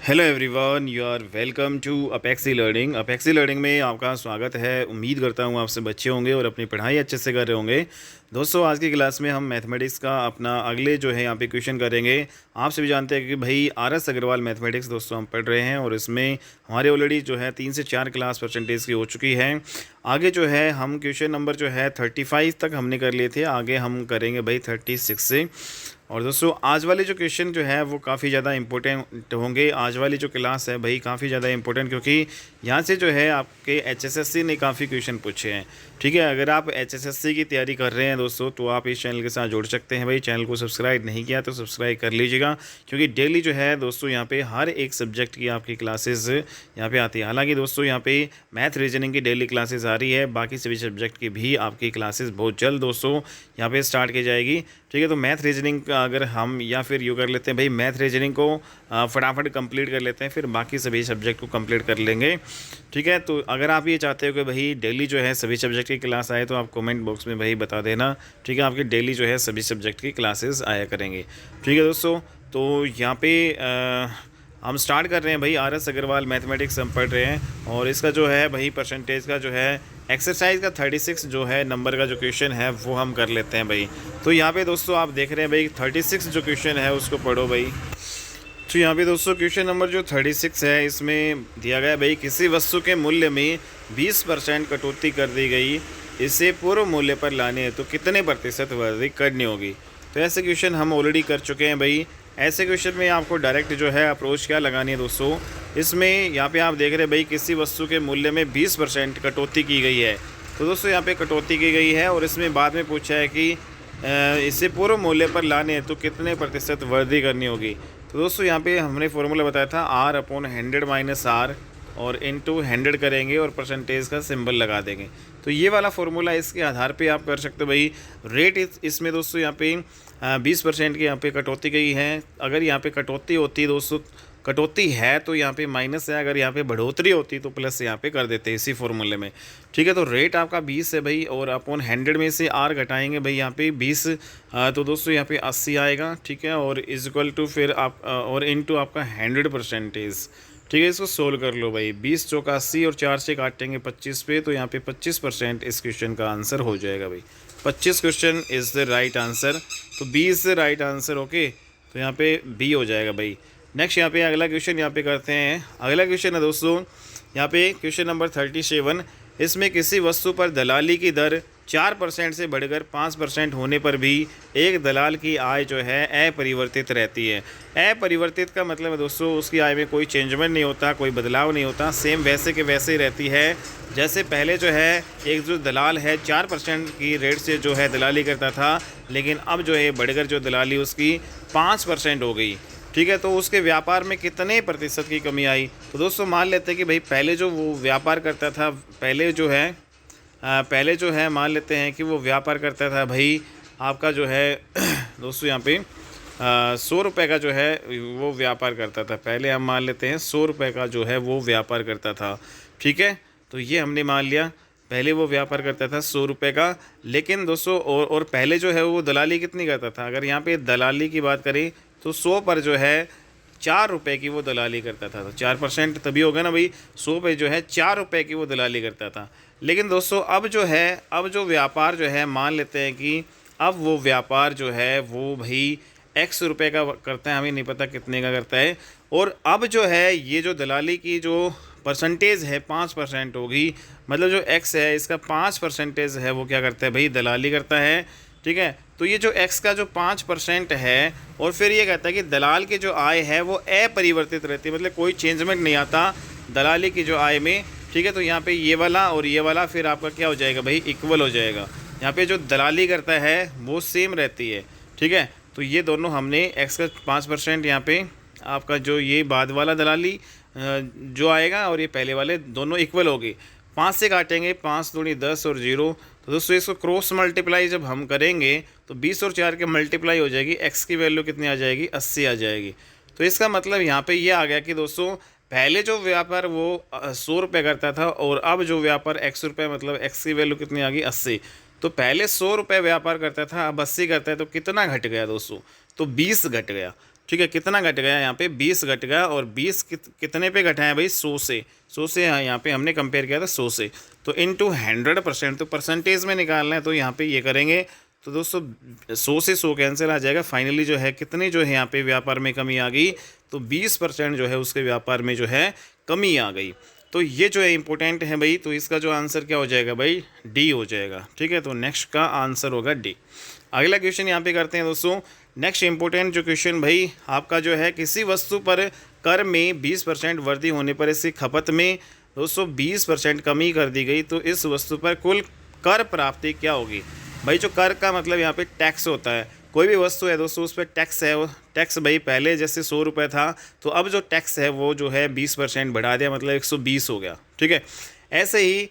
Hello everyone, you are welcome to Apexi learning. Apexi learning में आपका स्वागत है। उम्मीद करता हूँ आपसे बच्चे होंगे और अपनी पढ़ाई अच्छे से कर रहे होंगे। दोस्तों, आज की क्लास में हम मैथमेटिक्स का अपना अगले जो है यहाँ पे क्वेश्चन करेंगे। आप सभी जानते हैं कि भाई RS अग्रवाल मैथमेटिक्स दोस्तों हम पढ़ रहे हैं और इसमें हमारे ऑलरेडी जो है 3 से 4 क्लास परसेंटेज की हो चुकी है। आगे जो है हम क्वेश्चन नंबर जो है 35 तक हमने कर लिए थे, आगे हम करेंगे भाई 36 से। और दोस्तों, आज वाले जो क्वेश्चन जो है वो काफ़ी ज़्यादा इंपॉर्टेंट होंगे। आज वाली जो क्लास है भाई काफ़ी ज़्यादा इंपॉर्टेंट, क्योंकि यहाँ से जो है आपके HSSC ने काफ़ी क्वेश्चन पूछे हैं। ठीक है, अगर आप HSSC की तैयारी कर रहे हैं दोस्तों तो आप इस चैनल के साथ जुड़ सकते हैं। भाई चैनल को सब्सक्राइब नहीं किया तो सब्सक्राइब कर लीजिएगा, क्योंकि डेली जो है दोस्तों यहाँ पे हर एक सब्जेक्ट की आपकी क्लासेस यहाँ पे आती है। हालांकि दोस्तों यहाँ पे मैथ रीजनिंग की डेली क्लासेस आ रही है, बाकी सभी सब्जेक्ट की भी आपकी क्लासेस बहुत जल्द दोस्तों यहाँ पे स्टार्ट की जाएगी। ठीक है, तो मैथ रीजनिंग का अगर हम या फिर यूँ कर लेते हैं भाई, मैथ रीजनिंग को फटाफट कंप्लीट कर लेते हैं, फिर बाकी सभी सब्जेक्ट को कंप्लीट कर लेंगे। ठीक है, तो अगर आप ये चाहते हो कि भाई डेली जो है सभी सब्जेक्ट की क्लास आए तो आप कमेंट बॉक्स में भाई बता देना। ठीक है, आपकी डेली जो है सभी सब्जेक्ट की क्लासेस आया करेंगे। ठीक है दोस्तों, तो यहाँ पे हम स्टार्ट कर रहे हैं भाई। RS अग्रवाल मैथमेटिक्स हम पढ़ रहे हैं और इसका जो है भाई परसेंटेज का जो है एक्सरसाइज का 36 जो है नंबर का जो क्वेश्चन है वो हम कर लेते हैं भाई। तो यहाँ पे दोस्तों आप देख रहे हैं भाई 36 जो क्वेश्चन है उसको पढ़ो भाई। तो यहाँ पे दोस्तों क्वेश्चन नंबर जो 36 है इसमें दिया गया भाई, किसी वस्तु के मूल्य में 20% कटौती कर दी गई, इसे पूर्व मूल्य पर लाने हैं तो कितने प्रतिशत वृद्धि करनी होगी। तो ऐसे क्वेश्चन हम ऑलरेडी कर चुके हैं भाई। ऐसे क्वेश्चन में आपको डायरेक्ट जो है अप्रोच क्या लगानी है दोस्तों, इसमें यहाँ पे आप देख रहे हैं भाई किसी वस्तु के मूल्य में 20% कटौती की गई है। तो दोस्तों यहाँ पे कटौती की गई है और इसमें बाद में पूछा है कि इसे पूर्व मूल्य पर लाने हैं तो कितने प्रतिशत वृद्धि करनी होगी। तो दोस्तों यहाँ पे हमने फॉर्मूला बताया था R/100 - R और इंटू 100 करेंगे और परसेंटेज का सिंबल लगा देंगे। तो ये वाला फार्मूला इसके आधार पे आप कर सकते हो भाई। रेट इसमें दोस्तों यहाँ पे 20% की यहाँ पे कटौती गई है। अगर यहाँ पे कटौती होती दोस्तों, कटौती है तो यहाँ पे माइनस है, अगर यहाँ पे बढ़ोतरी होती तो प्लस यहाँ पे कर देते इसी फॉर्मूले में। ठीक है, तो रेट आपका 20 है भाई और अपॉन 100 में से R घटाएंगे भाई यहाँ पे 20, तो दोस्तों यहाँ पे 80 आएगा। ठीक है, और इज इक्वल टू फिर आप और इनटू आपका 100%। ठीक है, इसको सोल्व कर लो भाई। 20 चौका 80 और 4 से काटेंगे 25 पे, तो यहाँ पे 25% इस क्वेश्चन का आंसर हो जाएगा भाई। 25 question is the right answer. तो B is the right answer. Okay, तो यहाँ पे बी हो जाएगा भाई। नेक्स्ट यहाँ पे अगला क्वेश्चन यहाँ पे करते हैं। अगला क्वेश्चन है दोस्तों यहाँ पे क्वेश्चन नंबर 37। इसमें किसी वस्तु पर दलाली की दर 4% से बढ़कर 5% होने पर भी एक दलाल की आय जो है अपरिवर्तित रहती है। अपरिवर्तित का मतलब है दोस्तों उसकी आय में कोई चेंजमेंट नहीं होता, कोई बदलाव नहीं होता, सेम वैसे के वैसे ही रहती है। जैसे पहले जो है एक जो दलाल है 4% की रेट से जो है दलाली करता था, लेकिन अब जो है बढ़कर जो दलाली उसकी 5% हो गई। ठीक है, तो उसके व्यापार में कितने प्रतिशत की कमी आई। तो दोस्तों मान लेते हैं कि भाई पहले जो वो व्यापार करता था, पहले जो है मान लेते हैं कि वो व्यापार करता था भाई आपका जो है दोस्तों यहाँ पे 100 रुपये का जो है वो व्यापार करता था। पहले हम मान लेते हैं 100 रुपये का जो है वो व्यापार करता था। ठीक है, तो ये हमने मान लिया, पहले वो व्यापार करता था 100 रुपये का। लेकिन दोस्तों और पहले जो है वो दलाली कितनी करता था, अगर यहाँ पे दलाली की बात करें तो 100 पर जो है 4 रुपये की वो दलाली करता था। तो 4% तभी होगा ना भाई, 100 पे जो है 4 रुपये की वो दलाली करता था। लेकिन दोस्तों अब जो व्यापार जो है मान लेते हैं कि अब वो व्यापार जो है वो भाई X रुपये का करता है, हमें नहीं पता कितने का करता है। और अब जो है ये जो दलाली की जो परसेंटेज है 5% होगी, मतलब जो X है इसका 5% है वो क्या करता है भाई, दलाली करता है। ठीक है, तो ये जो X का जो 5% है और फिर ये कहता है कि दलाल की जो आय है वो अपरिवर्तित रहती है, मतलब कोई चेंजमेंट नहीं आता दलाली की जो आय में। ठीक है, तो यहाँ पे ये वाला और ये वाला फिर आपका क्या हो जाएगा भाई, इक्वल हो जाएगा। यहाँ पे जो दलाली करता है वो सेम रहती है। ठीक है, तो ये दोनों हमने X का 5% यहाँ पे आपका जो ये बाद वाला दलाली जो आएगा और ये पहले वाले दोनों इक्वल हो गए। 5 से काटेंगे, 5 दूनी 10 और 0। तो दोस्तों इसको क्रॉस मल्टीप्लाई जब हम करेंगे तो 20 और 4 के मल्टीप्लाई हो जाएगी, X की वैल्यू कितनी आ जाएगी, 80 आ जाएगी। तो इसका मतलब यहाँ पे ये आ गया कि दोस्तों पहले जो व्यापार वो 100 रुपये करता था और अब जो व्यापार X रुपये, मतलब X की वैल्यू कितनी आ गई, 80। तो पहले 100 रुपये व्यापार करता था, अब 80 करता है, तो कितना घट गया दोस्तों, तो 20 घट गया। ठीक है, कितना घट गया यहाँ पे 20 घट गया, और 20 कितने पे घटा है भाई 100 से, 100 से यहाँ पे हमने कंपेयर किया था 100 से, तो इनटू 100%, तो परसेंटेज में निकालना है तो यहाँ पे ये करेंगे तो दोस्तों 100 से 100 कैंसिल आ जाएगा। फाइनली जो है कितनी जो है यहाँ पे व्यापार में कमी आ गई, तो 20% जो है उसके व्यापार में जो है कमी आ गई। तो ये जो है इंपॉर्टेंट है भाई, तो इसका जो आंसर क्या हो जाएगा भाई डी हो जाएगा। ठीक है, तो नेक्स्ट का आंसर होगा डी। अगला क्वेश्चन यहाँ पे करते हैं दोस्तों। नेक्स्ट इंपॉर्टेंट जो क्वेश्चन भाई आपका जो है, किसी वस्तु पर कर में 20% वृद्धि होने पर इसकी खपत में दोस्तों 20% कमी कर दी गई, तो इस वस्तु पर कुल कर प्राप्ति क्या होगी। भाई जो कर का मतलब यहाँ पे टैक्स होता है, कोई भी वस्तु है दोस्तों उस पर टैक्स है, वो टैक्स भाई पहले जैसे 100 रुपये था, तो अब जो टैक्स है वो जो है 20% बढ़ा दिया, मतलब 120 हो गया। ठीक है, ऐसे ही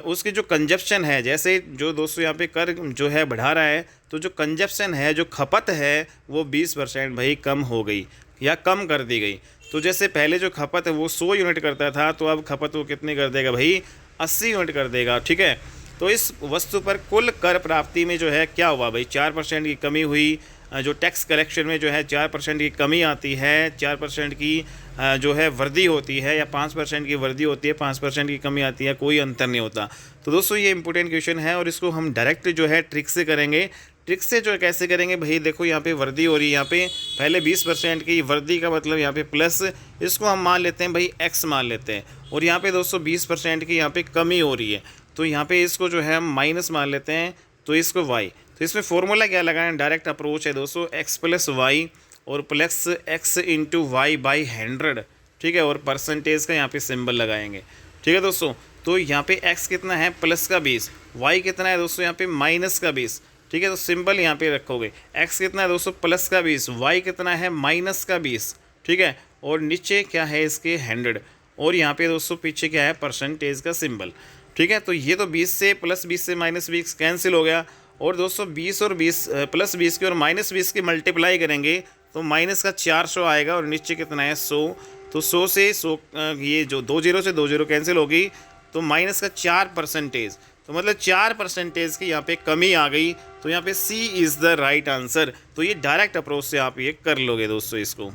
उसकी जो कंजप्शन है, जैसे जो दोस्तों यहाँ पे कर जो है बढ़ा रहा है, तो जो कंजप्शन है, जो खपत है, वो 20% भाई कम हो गई या कम कर दी गई। तो जैसे पहले जो खपत है वो 100 यूनिट करता था, तो अब खपत वो कितनी कर देगा भाई 80 यूनिट कर देगा। ठीक है, तो इस वस्तु पर कुल कर प्राप्ति में जो है क्या हुआ भाई 4% की कमी हुई। जो टैक्स कलेक्शन में जो है 4% की कमी आती है, 4% की जो है वृद्धि होती है, या 5% की वृद्धि होती है, 5% की कमी आती है, कोई अंतर नहीं होता। तो दोस्तों ये इंपॉर्टेंट क्वेश्चन है, और इसको हम डायरेक्ट जो है ट्रिक से करेंगे। ट्रिक से जो कैसे करेंगे भाई, देखो यहाँ पे वृद्धि हो रही है, यहाँ पे पहले 20% की वृद्धि का मतलब यहाँ पे प्लस, इसको हम मान लेते हैं भाई x मान लेते हैं, और यहाँ पे दोस्तों 20% की यहाँ पे कमी हो रही है, तो यहाँ पे इसको जो है हम माइनस मान लेते हैं, तो इसको y। तो इसमें फॉर्मूला क्या लगाएं, डायरेक्ट अप्रोच है दोस्तों, x प्लस वाई और plus x into y by 100। ठीक है, और परसेंटेज का यहाँ पे सिंबल लगाएंगे। ठीक है दोस्तों, तो यहाँ पे x कितना है प्लस का 20, y कितना है दोस्तों यहाँ पे माइनस का 20। ठीक है, तो सिंबल यहाँ पे रखोगे, x कितना है दोस्तों प्लस का 20, y कितना है माइनस का 20। ठीक है, और नीचे क्या है इसके 100, और यहाँ पे दोस्तों पीछे क्या है परसेंटेज का सिंबल। ठीक है, तो ये तो 20 से प्लस 20 से माइनस 20 कैंसिल हो गया, और दोस्तों 20 और 20 प्लस 20 की और माइनस 20 की मल्टीप्लाई करेंगे तो माइनस का 400 आएगा, और नीचे कितना है 100, तो 100 से 100 ये जो 20 से 20 कैंसिल होगी, तो माइनस का 4%, तो मतलब 4% की यहाँ पे कमी आ गई। तो यहाँ पे सी इज़ द राइट आंसर। तो ये डायरेक्ट अप्रोच से आप ये कर लोगे दोस्तों इसको।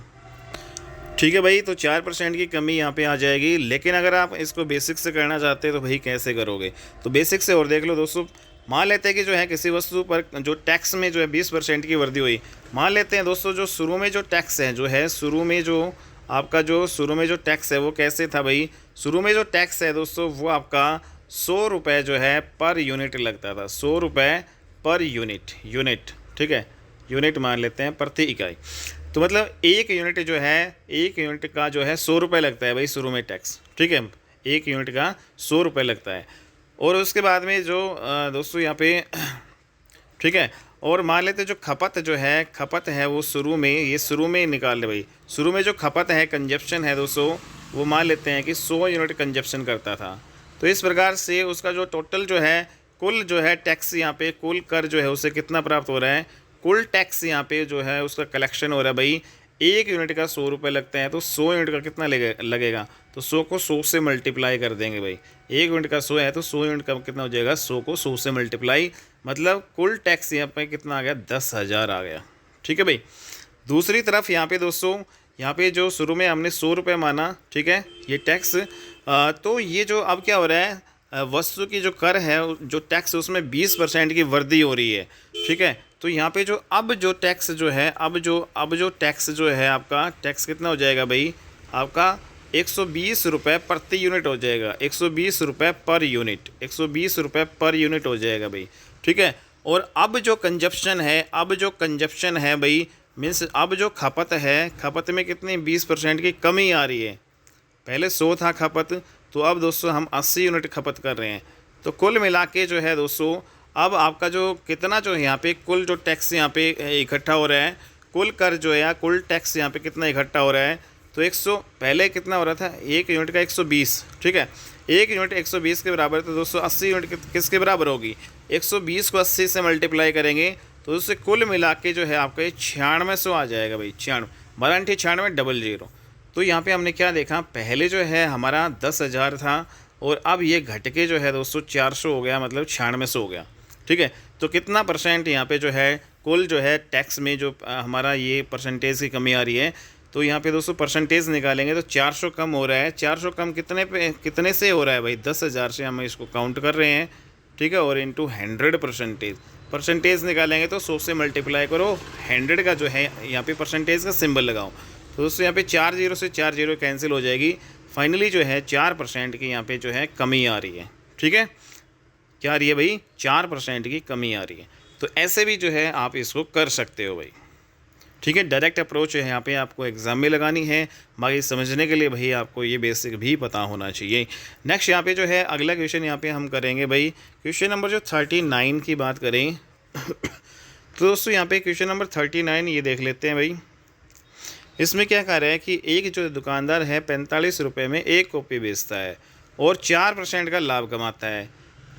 ठीक है भाई, तो 4% की कमी यहाँ पे आ जाएगी। लेकिन अगर आप इसको बेसिक से करना चाहते हैं तो भाई कैसे करोगे, तो बेसिक से और देख लो दोस्तों। मान लेते हैं कि जो है किसी वस्तु पर जो टैक्स में जो है 20% की वृद्धि हुई। मान लेते हैं दोस्तों जो शुरू में जो टैक्स है, जो है शुरू में जो आपका जो शुरू में जो टैक्स है वो कैसे था भाई, शुरू में जो टैक्स है दोस्तों वो आपका 100 रुपये जो है पर यूनिट लगता था, 100 रुपये पर यूनिट। ठीक है, यूनिट मान लेते हैं प्रति इकाई, तो मतलब एक यूनिट जो है, एक यूनिट का जो है 100 रुपये लगता है भाई शुरू में टैक्स। ठीक है, एक यूनिट का 100 रुपये लगता है, और उसके बाद में जो दोस्तों यहाँ पे ठीक है, और मान लेते जो खपत जो है, खपत है वो शुरू में, ये शुरू में निकाल ले भाई, शुरू में जो खपत है कंजप्शन है दोस्तों, वो मान लेते हैं कि 100 यूनिट कंजप्शन करता था। तो इस प्रकार से उसका जो टोटल जो है कुल जो है टैक्स यहाँ पे कुल कर जो है उसे कितना प्राप्त हो रहा है, कुल टैक्स यहाँ पे जो है उसका कलेक्शन हो रहा है भाई। एक यूनिट का 100 रुपये लगते हैं, तो 100 यूनिट का कितना लगेगा, तो 100 को 100 से मल्टीप्लाई कर देंगे भाई। एक यूनिट का 100 है तो 100 यूनिट का कितना हो जाएगा, 100 को 100 से मल्टीप्लाई, मतलब कुल टैक्स यहाँ पे कितना आ गया 10,000 आ गया। ठीक है भाई। दूसरी तरफ यहाँ पे दोस्तों, यहाँ पे जो शुरू में हमने 100 रुपये माना, ठीक है, ये टैक्स, तो ये जो अब क्या हो रहा है, वस्तु की जो कर है जो टैक्स उसमें 20% की वृद्धि हो रही है। ठीक है, तो यहाँ पे जो अब जो टैक्स जो है, अब जो टैक्स जो है आपका टैक्स कितना हो जाएगा भाई, आपका 120 रुपये प्रति यूनिट हो जाएगा, 120 रुपये पर यूनिट, 120 रुपये पर यूनिट हो जाएगा भाई। ठीक है, और अब जो कंजप्शन है भाई, मीन्स अब जो खपत है, खपत में कितनी 20% की कमी आ रही है। पहले 100 था खपत, तो अब दोस्तों हम 80 यूनिट खपत कर रहे हैं। तो कुल मिला के जो है दोस्तों, अब आपका जो कितना जो यहाँ पे कुल जो टैक्स यहाँ पे इकट्ठा हो रहा है, कुल कर जो है कुल टैक्स यहाँ पे कितना इकट्ठा हो रहा है, तो 100 पहले कितना हो रहा था, एक यूनिट का 120। ठीक है, एक यूनिट 120 के बराबर, तो दोस्तों 80 यूनिट किसके बराबर होगी, 120 को 80 से मल्टीप्लाई करेंगे तो उससे कुल मिला के जो है आपका 9600 आ जाएगा भाई। 96 तो यहाँ पे हमने क्या देखा, पहले जो है हमारा 10,000 था, और अब ये घट के जो है दोस्तों 400 हो गया, मतलब 9600 हो गया। ठीक है, तो कितना परसेंट यहाँ पे जो है कुल जो है टैक्स में जो हमारा ये परसेंटेज की कमी आ रही है। तो यहाँ पे दोस्तों परसेंटेज निकालेंगे तो 400 कम हो रहा है। 400 कम कितने पे, कितने से हो रहा है भाई? 10,000 से हम इसको काउंट कर रहे हैं, ठीक है। और इंटू 100 परसेंटेज निकालेंगे तो 100 से मल्टीप्लाई करो, 100 का जो है यहाँ पे परसेंटेज का सिंबल लगाओ। तो दोस्तों यहाँ पे 4 जीरो से 4 जीरो कैंसिल हो जाएगी। फाइनली जो है 4% की यहाँ पे जो है कमी आ रही है, ठीक है। क्या आ रही है भाई? 4% की कमी आ रही है। तो ऐसे भी जो है आप इसको कर सकते हो भाई, ठीक है। डायरेक्ट अप्रोच है यहाँ पे आपको एग्ज़ाम में लगानी है, बाकी समझने के लिए भाई आपको ये बेसिक भी पता होना चाहिए। नेक्स्ट यहाँ पे जो है अगला क्वेश्चन यहाँ पे हम करेंगे भाई, क्वेश्चन नंबर जो 39 की बात करें तो दोस्तों यहाँ पे क्वेश्चन नंबर 39 ये देख लेते हैं भाई। इसमें क्या कह रहा है कि एक जो दुकानदार है 45 रुपये में एक कॉपी बेचता है और 4% का लाभ कमाता है,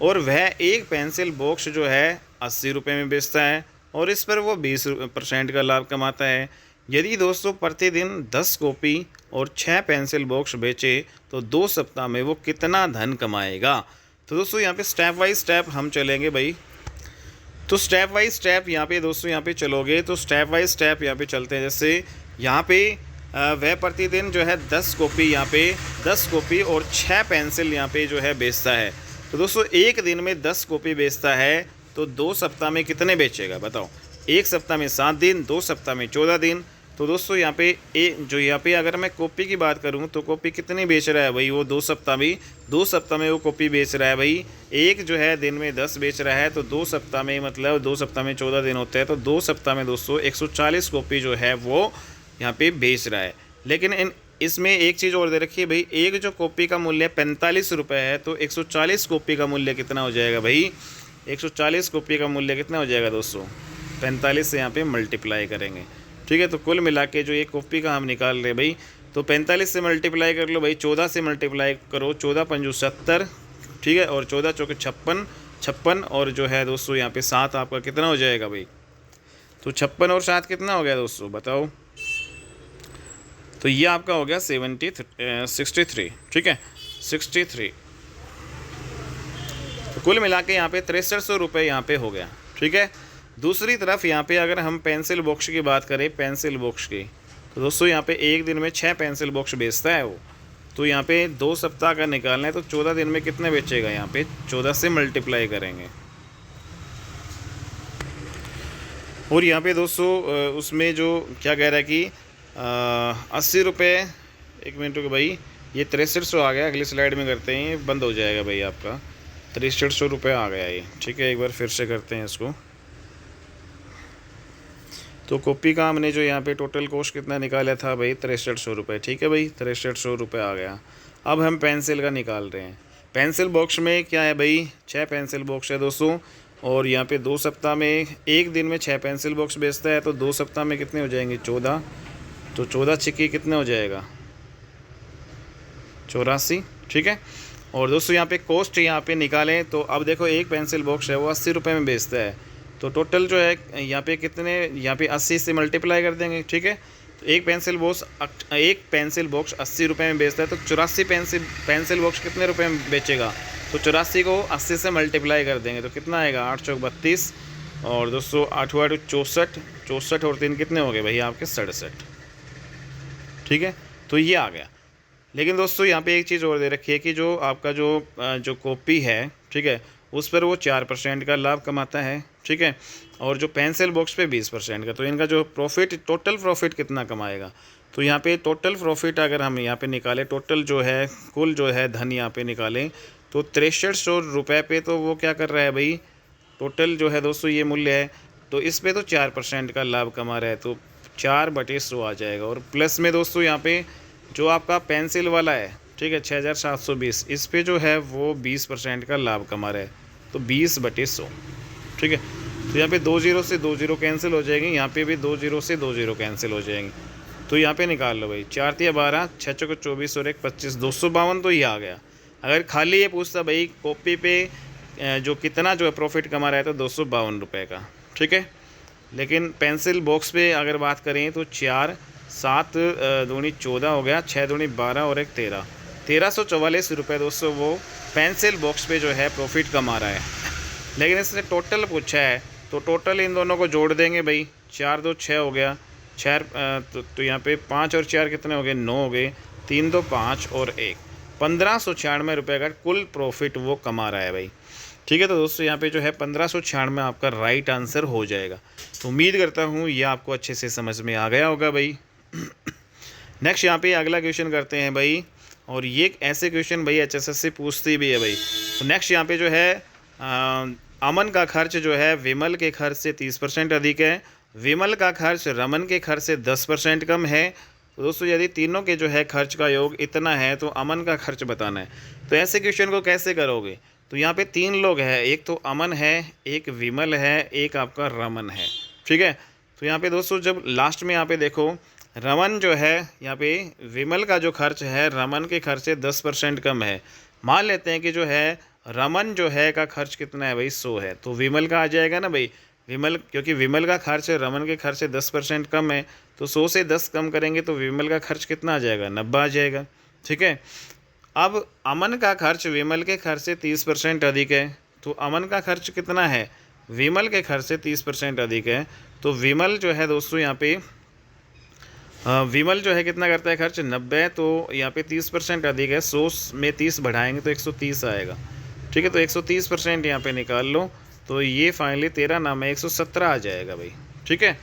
और वह एक पेंसिल बॉक्स जो है 80 रुपये में बेचता है और इस पर वो 20% का लाभ कमाता है। यदि दोस्तों प्रतिदिन 10 कॉपी और 6 पेंसिल बॉक्स बेचे तो 2 सप्ताह में वो कितना धन कमाएगा? तो दोस्तों यहाँ पे स्टेप बाय स्टेप हम चलेंगे भाई। तो स्टेप बाय स्टेप यहाँ पे दोस्तों यहाँ पे चलोगे तो स्टेप बाय स्टेप यहाँ पे चलते हैं। जैसे यहाँ पे वह प्रतिदिन जो है 10 कॉपी यहाँ पे 10 कॉपी और 6 पेंसिल यहाँ पे जो है बेचता है। तो दोस्तों एक दिन में 10 कॉपी बेचता है तो 2 सप्ताह में कितने बेचेगा बताओ? एक सप्ताह में 7 दिन, 2 सप्ताह में 14 दिन। तो दोस्तों यहाँ पे जो यहाँ पे अगर मैं कॉपी की बात करूँ तो कॉपी कितनी बेच रहा है भाई? वो 2 सप्ताह में, 2 सप्ताह में वो कॉपी बेच रहा है भाई। एक जो है दिन में 10 बेच रहा है तो 2 सप्ताह में, मतलब 2 सप्ताह में 14 दिन होते हैं, तो 2 सप्ताह में दोस्तों 140 कॉपी जो है वो यहाँ पे बेच रहा है। लेकिन इसमें एक चीज़ और दे रखी है भाई, एक जो कॉपी का मूल्य 45 रुपये है तो 140 कॉपी का मूल्य कितना हो जाएगा भाई? 140 कॉपी का मूल्य कितना हो जाएगा दोस्तों? 45 से यहाँ पे मल्टीप्लाई करेंगे, ठीक है। तो कुल मिला के जो ये कॉपी का हम निकाल रहे हैं भाई, तो 45 से मल्टीप्लाई कर लो भाई, 14 से मल्टीप्लाई करो, 14 पंजू 70, ठीक है। और 14 चौके 56 और जो है दोस्तों यहाँ पे 7 आपका कितना हो जाएगा भाई? तो 56 और 7 कितना हो गया दोस्तों बताओ? तो ये आपका हो गया 63, ठीक है, 63। तो कुल मिला के यहाँ पे 6300 रुपये यहाँ पे हो गया, ठीक है। दूसरी तरफ यहाँ पे अगर हम पेंसिल बॉक्स की बात करें, पेंसिल बॉक्स की, तो दोस्तों यहाँ पे एक दिन में 6 पेंसिल बॉक्स बेचता है वो। तो यहाँ पे 2 सप्ताह का निकालना है तो 14 दिन में कितने बेचेगा? यहाँ पे 14 से मल्टीप्लाई करेंगे। और यहाँ पे दोस्तों उसमें जो क्या कह रहा है कि 80 रुपये, 1 मिनट रुको भाई, ये 6300 आ गया। अगली स्लाइड में करते हैं, ये बंद हो जाएगा भाई आपका। 6300 रुपये आ गया ये, ठीक है। एक बार फिर से करते हैं इसको। तो कॉपी का हमने जो यहाँ पे टोटल कॉस्ट कितना निकाला था भाई? 6300 रुपये, ठीक है भाई, 6300 रुपये आ गया। अब हम पेंसिल का निकाल रहे हैं। पेंसिल बॉक्स में क्या है भाई? 6 पेंसिल बॉक्स है दोस्तों, और यहाँ पे 2 सप्ताह में, एक दिन में 6 पेंसिल बॉक्स बेचता है तो 2 सप्ताह में कितने हो जाएंगे? 14। तो 14 छिक्की कितने हो जाएगा? 84, ठीक है। और दोस्तों यहाँ पे कॉस्ट यहाँ पे निकालें तो अब देखो एक पेंसिल बॉक्स है वो 80 रुपये में बेचता है, तो टोटल जो है यहाँ पे कितने, यहाँ पे 80 से मल्टीप्लाई कर देंगे, ठीक है। तो एक पेंसिल बॉक्स 80 रुपये में बेचता है तो 84 पेंसिल बॉक्स कितने रुपए में बेचेगा? तो 84 को 80 से मल्टीप्लाई कर देंगे तो कितना आएगा? 8 चौक 32, और दोस्तों 8 8 64, 64 और 3 कितने हो गए भाई आपके? 67, ठीक है। तो ये आ गया। लेकिन दोस्तों यहाँ पे एक चीज़ और दे रखी है कि जो आपका जो कॉपी है, ठीक है, उस पर वो 4% का लाभ कमाता है, ठीक है। और जो पेंसिल बॉक्स पे 20% का, तो इनका जो प्रॉफिट, टोटल प्रॉफिट कितना कमाएगा? तो यहाँ पे टोटल प्रॉफिट अगर हम यहाँ पे निकालें, टोटल जो है कुल जो है धन यहाँ पे निकालें तो 6300 रुपये पे तो वो क्या कर रहा है भाई? टोटल जो है दोस्तों ये मूल्य है, तो इस पर तो 4% का लाभ कमा रहा है, तो 4/100 आ जाएगा। और प्लस में दोस्तों यहाँ पे जो आपका पेंसिल वाला है, ठीक है, 6720, इस पे जो है वो 20% का लाभ कमा रहा है, तो 20/100, ठीक है। तो यहाँ पे 2 0 से 2 0 कैंसिल हो जाएगी, यहाँ पे भी 2 0 से 2 0 कैंसिल हो जाएंगी। तो यहाँ पे निकाल लो भाई, 4 3 12, 6 चौके 24 और 1 25, 252 तो ये आ गया। अगर खाली ये पूछता भाई कॉपी पे जो कितना जो है प्रॉफिट कमा रहा है तो 252 रुपये का, ठीक है। लेकिन पेंसिल बॉक्स पे अगर बात करें तो 4 7 दूनी 14 हो गया, 6 दूनी 12 और 1 13, 1344 रुपये दोस्तों वो पेंसिल बॉक्स पे जो है प्रॉफिट कमा रहा है। लेकिन इसने टोटल पूछा है, तो टोटल इन दोनों को जोड़ देंगे भाई, 4 2 6 हो गया, 4 तो यहाँ पे 5 और 4 कितने हो गए, 9 हो गए, 3 2 5 और 1, 1596 रुपये का कुल प्रॉफिट वो कमा रहा है भाई। ठीक है, तो दोस्तों यहाँ पे जो है 1596 आपका राइट आंसर हो जाएगा। तो उम्मीद करता हूँ ये आपको अच्छे से समझ में आ गया होगा भाई। नेक्स्ट यहाँ पे अगला क्वेश्चन करते हैं भाई, और ये ऐसे क्वेश्चन भाई HSS से पूछती भी है भाई। तो नेक्स्ट यहाँ पे जो है अमन का खर्च जो है विमल के खर्च से 30% अधिक है, विमल का खर्च रमन के खर्च से 10% कम है। तो दोस्तों यदि तीनों के जो है खर्च का योग इतना है तो अमन का खर्च बताना है। तो ऐसे क्वेश्चन को कैसे करोगे, तो यहाँ पे 3 लोग हैं, एक तो अमन है, एक विमल है, एक आपका रमन है। ठीक है, तो यहाँ पे दोस्तों जब लास्ट में यहाँ पे देखो, रमन जो है यहाँ पे विमल का जो खर्च है रमन के खर्च से 10% कम है। मान लेते हैं कि जो है रमन जो है का खर्च कितना है भाई, 100 है, तो विमल का आ जाएगा ना भाई, विमल, क्योंकि विमल का खर्च रमन के खर्च से 10% कम है, तो 100 से 10 कम करेंगे तो विमल का खर्च कितना आ जाएगा, 90 आ जाएगा। ठीक है, अब अमन का खर्च विमल के खर्च से 30% अधिक है, तो अमन का खर्च कितना है, विमल के खर्च से 30% अधिक है, तो विमल जो है दोस्तों यहाँ पे विमल जो है कितना करता है खर्च, 90, तो यहाँ पे 30% अधिक है, 100 में 30 बढ़ाएंगे तो 130 आएगा। ठीक है, तो 130% यहाँ पे निकाल लो, तो ये फाइनली तेरा नाम है 117 आ जाएगा भाई। ठीक है,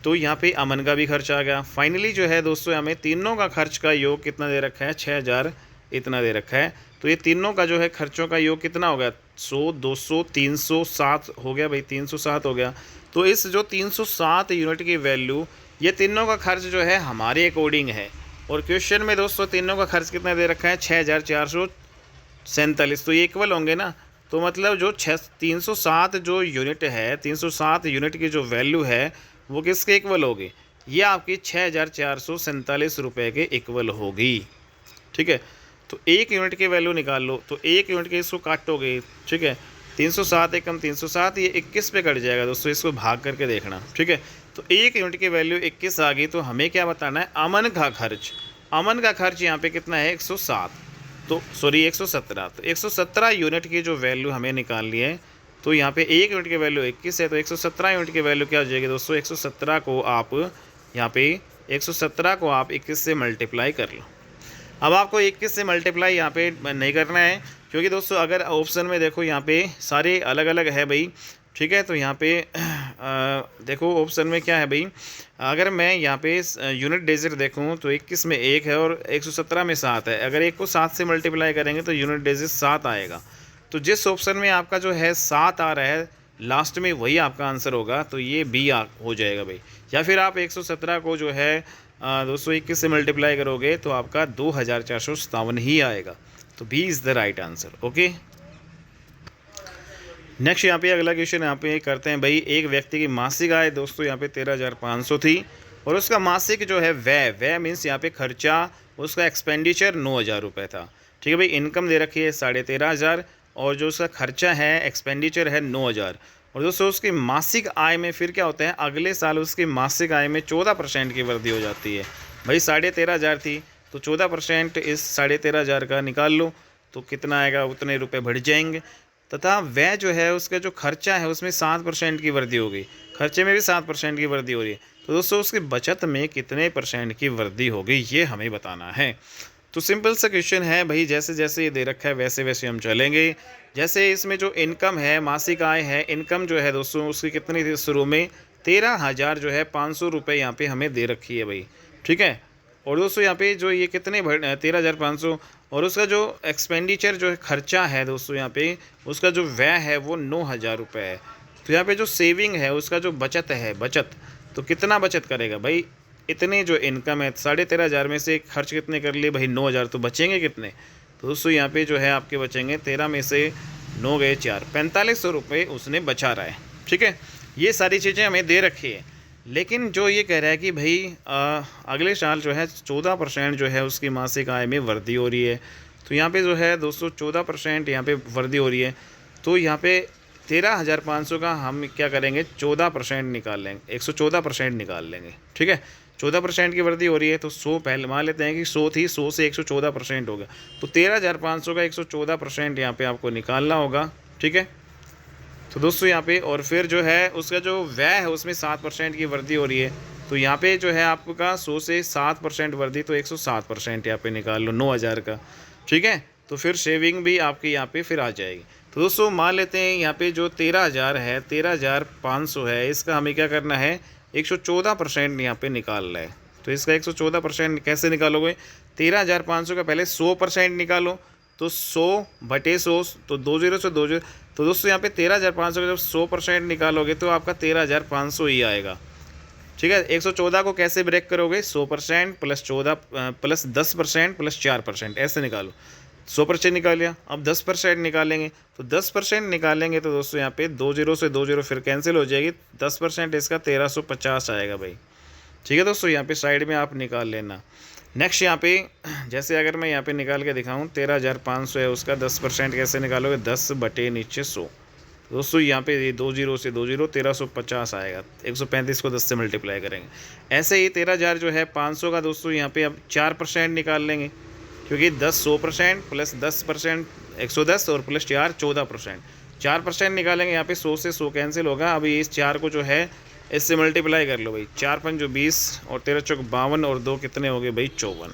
तो यहाँ पे अमन का भी खर्च आ गया। फाइनली जो है दोस्तों हमें तीनों का खर्च का योग कितना दे रखा है, 6000 इतना दे रखा है। तो ये तीनों का जो है खर्चों का योग कितना हो गया, 100 200 307 हो गया भाई, 307 हो गया। तो इस जो 307 यूनिट की वैल्यू, ये तीनों का खर्च जो है हमारे अकॉर्डिंग है, और क्वेश्चन में दोस्तों तीनों का खर्च कितना दे रखा है, 6447, तो ये इक्वल होंगे ना। तो मतलब जो 307 जो यूनिट है, 307 यूनिट की जो वैल्यू है वो किसके इक्वल होगी, ये आपकी 6447 रुपये के इक्वल होगी। ठीक है, तो एक यूनिट की वैल्यू निकाल लो, तो एक यूनिट के इसको काटोगे। ठीक है, 307 एकम 307, ये 21 पे कट जाएगा दोस्तों, इसको भाग करके देखना। ठीक है, तो एक यूनिट की वैल्यू 21 आ गई, तो हमें क्या बताना है, अमन का खर्च, अमन का खर्च यहाँ पे कितना है, 107, तो सॉरी 117, तो 117 यूनिट की जो वैल्यू हमें निकालनी है, तो यहाँ पे एक यूनिट की वैल्यू 21 है, तो 117 यूनिट की वैल्यू क्या हो जाएगी दोस्तों, 117 को आप यहाँ पे 117 को आप 21 से मल्टीप्लाई कर लो। अब आपको 21 से मल्टीप्लाई यहाँ पे नहीं करना है, क्योंकि दोस्तों अगर ऑप्शन में देखो यहाँ पे सारे अलग अलग है भाई। ठीक है, तो यहाँ पे देखो ऑप्शन में क्या है भाई, अगर मैं यहाँ पे यूनिट डिजिट देखूँ तो 21 में 1 है और 117 में 7 है। अगर 1 को 7 से मल्टीप्लाई करेंगे तो यूनिट डिजिट 7 आएगा। तो जिस ऑप्शन में आपका जो है 7 आ रहा है लास्ट में, वही आपका आंसर होगा, तो ये बी हो जाएगा भाई। या फिर आप 117 को जो है 221 से मल्टीप्लाई करोगे तो आपका 2457 ही आएगा। तो B is the right answer. Okay, next यहाँ पे अगला क्वेश्चन यहाँ पे करते हैं भाई। एक व्यक्ति की मासिक आय दोस्तों यहाँ पे 13,500 थी, और उसका मासिक जो है व्यय मीन्स यहाँ पे खर्चा, उसका एक्सपेंडिचर 9,000 रुपये था। ठीक है भाई, इनकम दे रखी है 13,500 और जो उसका खर्चा है एक्सपेंडिचर है 9,000। और दोस्तों उसकी मासिक आय में फिर क्या होता है, अगले साल उसकी मासिक आय में 14% की वृद्धि हो जाती है। भाई 13,500 थी, तो 14% इस 13,500 का निकाल लो, तो कितना आएगा, उतने रुपए बढ़ जाएंगे। तथा वह जो है उसका जो खर्चा है उसमें 7% की वृद्धि होगी, खर्चे में भी 7% की वृद्धि हो रही है। तो दोस्तों उसकी बचत में कितने % की वृद्धि होगी, ये हमें बताना है। तो सिंपल सा क्वेश्चन है भाई, जैसे जैसे ये दे रखा है वैसे वैसे हम चलेंगे। जैसे इसमें जो इनकम है, मासिक आय है, इनकम जो है दोस्तों उसकी कितनी थी शुरू में, 13,000 जो है 500 रुपये यहाँ पे हमें दे रखी है भाई। ठीक है, और दोस्तों यहाँ पे जो ये कितने 13,500, और उसका जो एक्सपेंडिचर जो है खर्चा है दोस्तों यहाँ पे, उसका जो व्यय है वो 9,000 रुपये है। तो यहाँ पे जो सेविंग है, उसका जो बचत है, बचत तो कितना बचत करेगा भाई, इतने जो इनकम है 13,500 में से खर्च कितने कर लिए भाई 9,000, तो बचेंगे कितने, तो दोस्तों यहाँ पे जो है आपके बचेंगे 13 में से 9 गए 4, 4500 रुपये उसने बचा रहा है। ठीक है, ये सारी चीज़ें हमें दे रखी है। लेकिन जो ये कह रहा है कि भाई अगले साल जो है 14% जो है उसकी मासिक आय में वृद्धि हो रही है। तो यहाँ पे जो है दोस्तों 14% यहाँ पे वृद्धि हो रही है। तो यहाँ पे 13,500 का हम क्या करेंगे, 14% निकाल लेंगे, 114% निकाल लेंगे। ठीक है, 14% की वृद्धि हो रही है, तो 100 पहले मान लेते हैं कि 100 थी, 100 से 114% हो गया। तो 13,500 का 114% यहाँ पे आपको निकालना होगा। ठीक है, तो दोस्तों यहाँ पे और फिर जो है उसका जो व्यय है उसमें 7% की वृद्धि हो रही है। तो यहाँ पे जो है आपका 100 से 7% वृद्धि, तो 107% यहाँ पे निकाल लो 9,000 का, ठीक है। तो फिर सेविंग भी आपकी यहाँ पे फिर आ जाएगी। तो दोस्तों मान लेते हैं यहाँ पे जो 13,000 है, 13,500 है, इसका हमें क्या करना है, 114% यहाँ पे निकालना है। तो इसका 114% कैसे निकालोगे, 13,500 का पहले 100% निकालो, तो 100/100, तो 20 से 20। तो दोस्तों यहाँ पे 13,500 का जब 100% निकालोगे तो आपका 13,500 ही आएगा, ठीक है। 114 को कैसे ब्रेक करोगे, 100% प्लस 14 प्लस 10% प्लस 4%, ऐसे निकालो। 100% निकाल लिया, अब 10% निकालेंगे, तो 10% निकालेंगे तो दोस्तों यहाँ पे 20 से 20 फिर कैंसिल हो जाएगी, 10% इसका 1350 आएगा भाई, ठीक है दोस्तों। यहाँ पे साइड में आप निकाल लेना। नेक्स्ट यहाँ पे जैसे अगर मैं यहाँ पे निकाल के दिखाऊँ, 13,500 है, उसका 10% कैसे निकालोगे, 10/100। दोस्तों यहाँ पे 20 से 20 1350 आएगा, 135 को 10 से मल्टीप्लाई करेंगे। ऐसे ही 13,000 जो है 500 का दोस्तों यहाँ पे अब 4% निकाल लेंगे, क्योंकि 10 100% प्लस 10% 110 और प्लस 4 14%। 4% निकालेंगे, यहाँ पे 100 से 100 कैंसिल होगा। अभी इस 4 को जो है इससे मल्टीप्लाई कर लो भाई, 4×5 20 और 13×4 52 और 2 कितने हो गए भाई 54।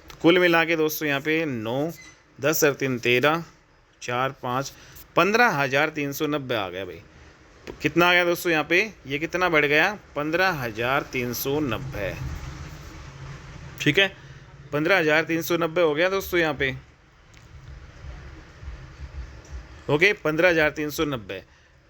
तो कुल मिला के दोस्तों यहाँ पे 9 10 और 3 13 4 5 15,390 आ गया भाई। तो कितना आ गया दोस्तों यहाँ पे, ये कितना बढ़ गया, 15,390, ठीक है। 15,390 हो गया दोस्तों यहाँ पे, ओके 15,390।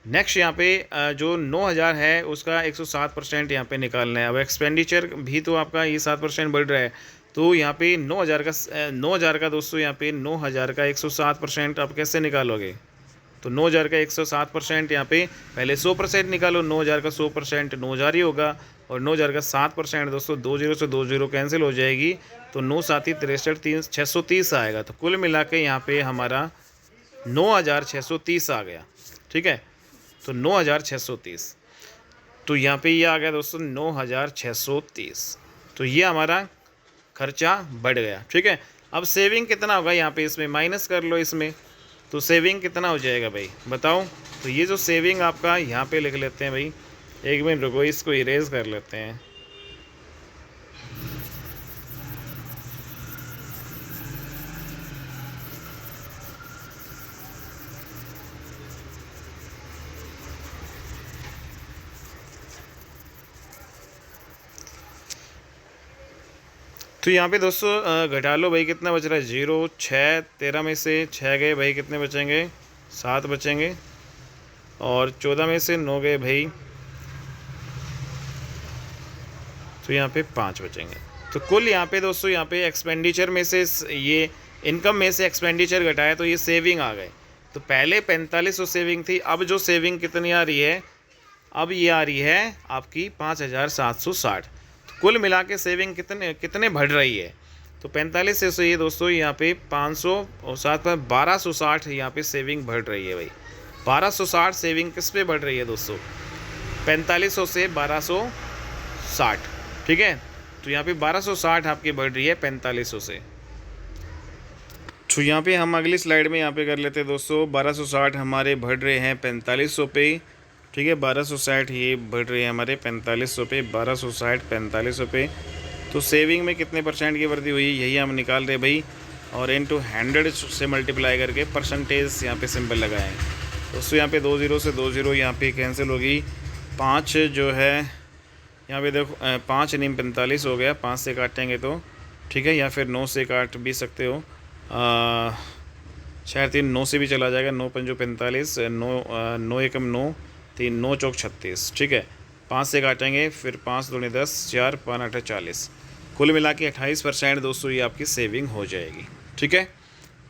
नेक्स्ट यहाँ पे जो 9,000 है उसका 107% यहाँ पे निकालना है। अब एक्सपेंडिचर भी तो आपका ये 7% बढ़ रहा है, तो यहाँ पे 9,000 का दोस्तों यहाँ पे 9,000 का 107% आप कैसे निकालोगे, तो 9,000 का 107% यहाँ पे पहले 100% निकालो, 9,000 का 100% 9,000 ही होगा, और 9,000 का 7% दोस्तों 20 से 20 कैंसिल हो जाएगी, तो 9 7 63 630 आएगा। तो कुल मिला के यहाँ पे हमारा 9,630 आ गया, ठीक है। तो 9,630, तो यहाँ पे ये आ गया दोस्तों 9,630। तो ये हमारा खर्चा बढ़ गया, ठीक है। अब सेविंग कितना होगा यहाँ पे, इसमें माइनस कर लो इसमें, तो सेविंग कितना हो जाएगा भाई बताओ। तो ये जो सेविंग आपका यहाँ पे लिख लेते हैं भाई, 1 मिनट रुको, इसको इरेज कर लेते हैं। तो यहाँ पे दोस्तों घटा लो भाई, कितना बच रहा है 0 6 13 में से 6 गए भाई, कितने बचेंगे 7 बचेंगे, और 14 में से 9 गए भाई, तो यहाँ पे 5 बचेंगे। तो कुल यहाँ पे दोस्तों यहाँ पे एक्सपेंडिचर में से ये इनकम में से एक्सपेंडिचर घटाया तो ये सेविंग आ गए। तो पहले 4500 सेविंग थी, अब जो सेविंग कितनी आ रही है, अब ये आ रही है आपकी 5,760। कुल मिला के सेविंग कितने बढ़ रही है, तो 45 से ये दोस्तों यहाँ पे 500 और 7 में 1260 यहाँ पे सेविंग बढ़ रही है भाई। 1260 सेविंग किस पे बढ़ रही है दोस्तों, 4500 से 1260, ठीक है। तो यहाँ पे 1260 आपकी बढ़ रही है 4500 से। तो यहाँ पे हम अगली स्लाइड में यहाँ पे कर लेते हैं दोस्तों, 1260 हमारे बढ़ रहे हैं 4500 पे, ठीक है। 1260 ये बढ़ रही है हमारे 4500 पे, 1260 4500 पे। तो सेविंग में कितने % की वृद्धि हुई यही हम निकाल रहे भाई, और इनटू 100 से मल्टीप्लाई करके परसेंटेज यहाँ पे सिंपल लगाएं दोस्तों। यहाँ पे 20 से 20 यहाँ पे कैंसिल होगी, 5 जो है यहाँ पे देखो 5 नीम 45 हो गया, 5 से काटेंगे तो, ठीक है, या फिर 9 से काट भी सकते हो, 4 3 9 से भी चला जाएगा, 9 5 45, 9 1 9 3 9 चौक 36, ठीक है। 5 से काटेंगे, फिर 5 दूनी 10 4 5 8 40, कुल मिला के 28% दोस्तों ये आपकी सेविंग हो जाएगी, ठीक है।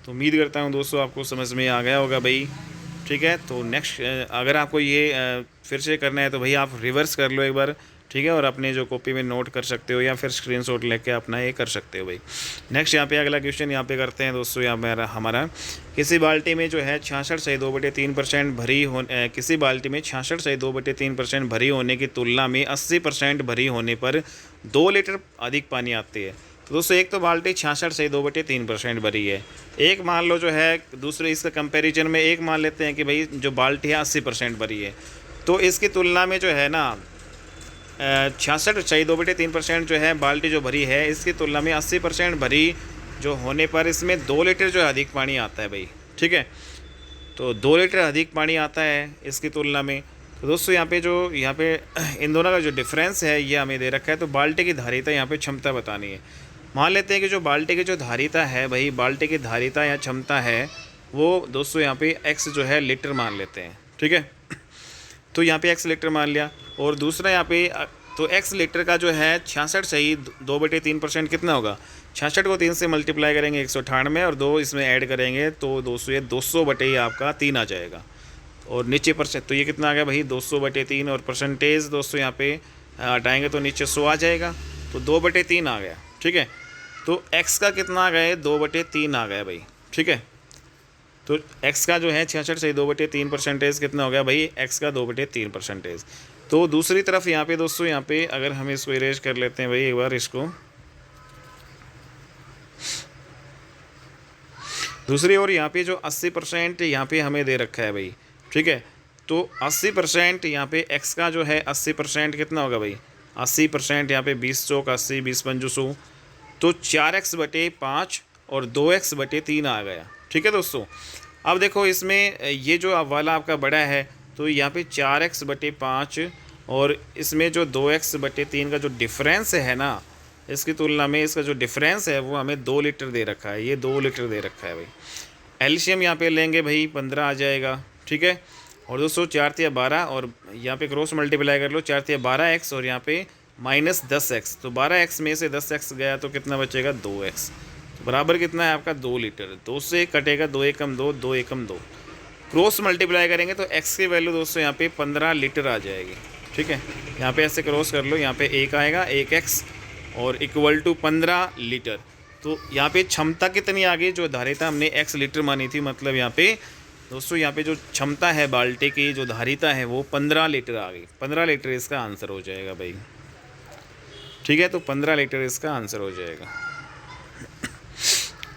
तो उम्मीद करता हूँ दोस्तों आपको समझ में आ गया होगा भाई, ठीक है। तो नेक्स्ट अगर आपको ये फिर से करना है तो भाई आप रिवर्स कर लो एक बार, ठीक है, और अपने जो कॉपी में नोट कर सकते हो या फिर स्क्रीनशॉट लेके अपना ये कर सकते हो भाई। नेक्स्ट यहाँ पे अगला क्वेश्चन यहाँ पे करते हैं दोस्तों। यहाँ हमारा किसी बाल्टी में जो है 66.2/3% भरी हो किसी बाल्टी में 66.2/3% भरी होने की तुलना में 80% भरी होने पर 2 लीटर अधिक पानी आती है। तो दोस्तों एक तो बाल्टी 66 से 2/3% भरी है। एक मान लो जो है दूसरे इसका कंपैरिजन में एक मान लेते हैं कि भाई जो बाल्टी है 80% भरी है, तो इसकी तुलना में जो है ना 66 चाहिए 2/3% जो है बाल्टी जो भरी है, इसकी तुलना में 80% भरी जो होने पर इसमें 2 लीटर जो है अधिक पानी आता है भाई। ठीक है, तो 2 लीटर अधिक पानी आता है इसकी तुलना में। तो दोस्तों यहाँ पे इन दोनों का जो डिफरेंस है ये हमें दे रखा है। तो बाल्टी की धारिता यहाँ पे क्षमता बतानी है। मान लेते हैं कि जो बाल्टी की जो धारिता है भाई, बाल्टी की धारिता या क्षमता है वो दोस्तों यहाँ पे x जो है लीटर मान लेते हैं। ठीक है, तो यहाँ पे x लीटर मान लिया। और दूसरा यहाँ पे तो x लीटर का जो है 66 सही 2/3% कितना होगा, 66 को 3 से मल्टीप्लाई करेंगे 198 और 2 इसमें ऐड करेंगे तो दोस्तों ये 200/3 आपका 3 आ जाएगा। और नीचे परसेंट तो ये कितना आ गया भाई 200/3 और परसेंटेज दोस्तों यहाँ पे हटाएंगे तो नीचे 100 आ जाएगा, तो 2/3 आ गया। ठीक है, तो x का कितना आ गया 2/3 आ गया भाई। ठीक है, तो x का जो है 66 से 2/3% कितना हो गया भाई, x का 2/3%। तो दूसरी तरफ यहाँ पे दोस्तों यहाँ पे अगर हम इसको इरेज कर लेते हैं भाई एक बार इसको, दूसरी ओर यहाँ पे जो 80% यहाँ पे हमें दे रखा है भाई। ठीक है, तो 80% यहाँ पे x का जो है 80% कितना होगा भाई, 80% यहाँ पे 20 चौक 80 20 पंजू 100, तो 4x/5 और 2x/3 आ गया। ठीक है दोस्तों, अब देखो इसमें ये जो अब वाला आपका बड़ा है तो यहाँ पे 4x/5 और इसमें जो 2x/3 का जो डिफरेंस है ना, इसकी तुलना में इसका जो डिफरेंस है वो हमें 2 लीटर दे रखा है, ये 2 लीटर दे रखा है भाई। एलसीएम यहाँ पे लेंगे भाई 15 आ जाएगा। ठीक है, और दोस्तों 4×12 और यहाँ पे क्रॉस मल्टीप्लाई कर लो 4×12x और यहाँ पे -10x, तो 12x में से 10x गया तो कितना बचेगा 2x, तो बराबर कितना है आपका 2 लीटर। 2 से कटेगा 2 एकम 2, 2 एकम 2, क्रॉस मल्टीप्लाई करेंगे तो x की वैल्यू दोस्तों यहाँ पे 15 लीटर आ जाएगी। ठीक है, यहाँ पे ऐसे क्रॉस कर लो, यहाँ पे 1 आएगा 1x और = 15 लीटर। तो यहाँ पे क्षमता कितनी आ गई, जो धारिता हमने x लीटर मानी थी, मतलब यहाँ पे दोस्तों यहाँ पे जो क्षमता है बाल्टी की जो धारिता है वो 15 लीटर आ गई। 15 लीटर इसका आंसर हो जाएगा भाई। ठीक है, तो 15 लीटर इसका आंसर हो जाएगा।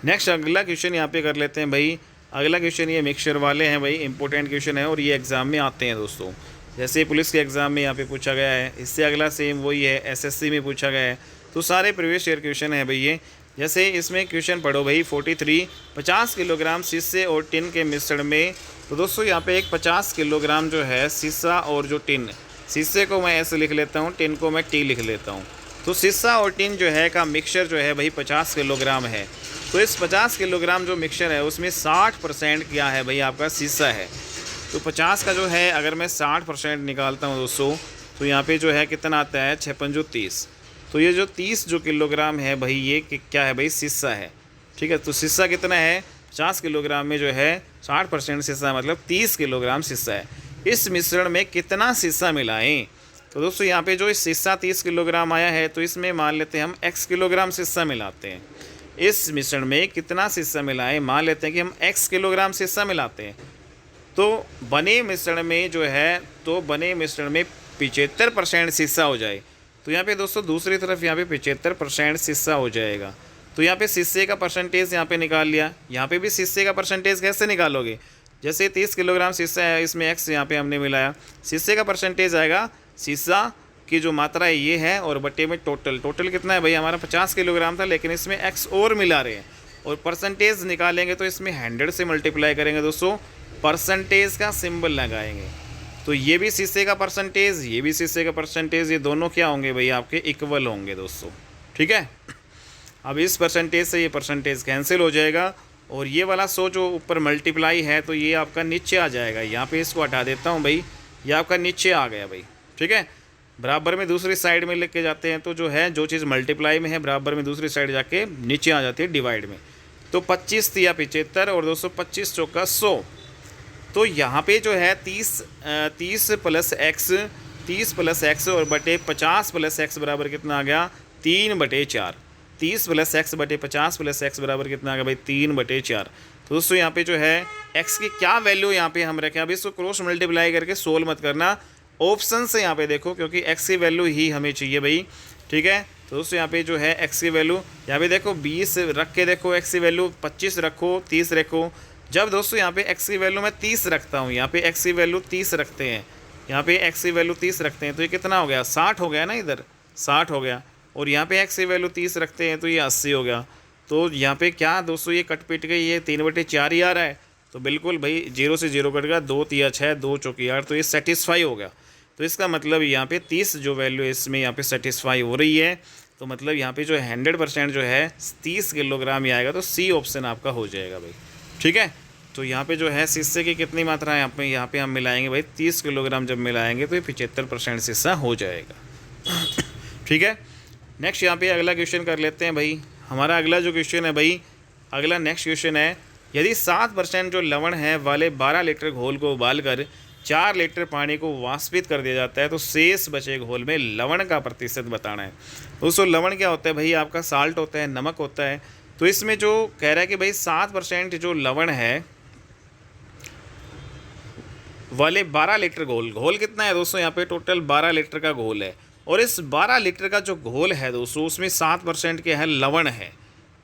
नेक्स्ट अगला क्वेश्चन यहाँ पे कर लेते हैं भाई। अगला क्वेश्चन ये मिक्सचर वाले हैं भाई, इंपॉर्टेंट क्वेश्चन है और ये एग्ज़ाम में आते हैं दोस्तों। जैसे पुलिस के एग्ज़ाम में यहाँ पे पूछा गया है, इससे अगला सेम वही है, एसएससी में पूछा गया है, तो सारे प्रीवियस ईयर क्वेश्चन है भाई ये। जैसे इसमें क्वेश्चन पढ़ो भाई 43 50 किलोग्राम शीशे और टिन के मिश्रण में, तो दोस्तों यहाँ पे एक 50 किलोग्राम जो है शीशा और जो टिन, शीशे को मैं ऐसे लिख लेता हूँ, टिन को मैं टी लिख लेता हूँ। तो शीशा और टिन जो है का मिक्सचर जो है भाई 50 किलोग्राम है। तो इस 50 किलोग्राम जो मिक्सचर है उसमें 60% क्या है भाई आपका शीशा है। तो 50 का जो है अगर मैं 60% निकालता हूँ दोस्तों, तो यहाँ पे जो है कितना आता है 6×5 = 30। तो ये जो 30 जो किलोग्राम है भाई ये क्या है भाई शीशा है। ठीक है, तो शीशा कितना है 50 किलोग्राम में जो है 60% शीशा मतलब 30 किलोग्राम शीशा है। इस मिश्रण में कितना शीशा मिलाएं, तो दोस्तों यहाँ पे जो इस शीशा 30 किलोग्राम आया है तो इसमें मान लेते हैं हम x किलोग्राम शीशा मिलाते हैं। इस मिश्रण में कितना शीशा मिलाएं, मान लेते हैं कि हम x किलोग्राम शीशा मिलाते हैं, तो बने मिश्रण में जो है तो बने मिश्रण में 75% शीशा हो जाए। तो यहाँ पे दोस्तों दूसरी तरफ यहाँ पे 75% शीशा हो जाएगा। तो यहाँ पे शीशे का परसेंटेज यहाँ पे निकाल लिया। यहाँ पे भी शीशे का परसेंटेज कैसे निकालोगे, जैसे 30 किलोग्राम शीशा है इसमें x यहाँ पे हमने मिलाया, शीशे का परसेंटेज आएगा शीशा की जो मात्रा है ये है और बट्टे में टोटल कितना है भाई हमारा 50 किलोग्राम था, लेकिन इसमें x और मिला रहे हैं और परसेंटेज निकालेंगे तो इसमें 100 से मल्टीप्लाई करेंगे दोस्तों, परसेंटेज का सिंबल लगाएंगे। तो ये भी शीशे का परसेंटेज, ये भी शीशे का परसेंटेज, ये दोनों क्या होंगे भाई आपके इक्वल होंगे दोस्तों। ठीक है, अब इस परसेंटेज से ये परसेंटेज कैंसिल हो जाएगा और ये वाला 100 जो ऊपर मल्टीप्लाई है तो ये आपका नीचे आ जाएगा। यहाँ पे इसको हटा देता हूँ भाई, ये आपका नीचे आ गया भाई। ठीक है, बराबर में दूसरी साइड में लेके जाते हैं तो जो है जो चीज़ मल्टीप्लाई में है बराबर में दूसरी साइड जाके नीचे आ जाती है डिवाइड में। तो 25 × 75 और 225 × 100। तो यहाँ पे जो है 30 + x और बटे 50 + x बराबर कितना आ गया 3/4। 30 + x बटे 50 + x बराबर कितना आ गया भाई 3/4। तो दोस्तों यहाँ पे जो है x की क्या वैल्यू यहाँ पे हम रखें, अभी इसको क्रॉस मल्टीप्लाई करके सोल्व मत करना, ऑप्शन से यहाँ पे देखो, क्योंकि x की वैल्यू ही हमें चाहिए भाई। ठीक है। तो दोस्तों यहाँ पे जो है एक्स की वैल्यू यहाँ पे देखो 20 रख के देखो, एक्स की वैल्यू 25 रखो, 30 रखो। जब दोस्तों यहाँ पे एक्स की वैल्यू मैं 30 रखता हूँ, यहाँ पे एक्स की वैल्यू 30 रखते हैं, यहाँ पे एक्स की वैल्यू 30 रखते हैं, तो ये कितना हो गया, 60 हो गया ना, इधर 60 हो गया। और यहाँ पे एक्स की वैल्यू 30 रखते हैं तो ये 80 हो गया। तो यहाँ पे क्या दोस्तों, ये कट पिट गई, ये 3/4 ही आ रहा है। तो बिल्कुल भाई 0 से 0 कट गया, 2 तिया 6, 2 चौकी 8, तो ये सेटिस्फाई हो गया। तो इसका मतलब यहाँ पे 30 जो वैल्यू इसमें यहाँ पे सेटिस्फाई हो रही है। तो मतलब यहाँ पे जो 100% जो है 30 किलोग्राम ही आएगा। तो सी ऑप्शन आपका हो जाएगा भाई, ठीक है। तो यहाँ पे जो है शीशे की कितनी मात्रा है यहाँ पे हम मिलाएंगे भाई 30 किलोग्राम जब मिलाएंगे तो ये 75% शीशा हो जाएगा, ठीक है। नेक्स्ट यहाँ पे अगला क्वेश्चन कर लेते हैं भाई। हमारा अगला जो क्वेश्चन है भाई, अगला नेक्स्ट क्वेश्चन है, यदि 7% जो लवण है वाले 12 लीटर घोल को उबालकर 4 लीटर पानी को वाष्पित कर दिया जाता है तो शेष बचे घोल में लवण का प्रतिशत बताना है। दोस्तों लवण क्या होता है भाई, आपका साल्ट होता है, नमक होता है। तो इसमें जो कह रहा है कि भाई 7% जो लवण है वाले 12 लीटर घोल, घोल कितना है दोस्तों, यहाँ पे टोटल 12 लीटर का घोल है। और इस 12 लीटर का जो घोल है दोस्तों उसमें 7% के है लवण है,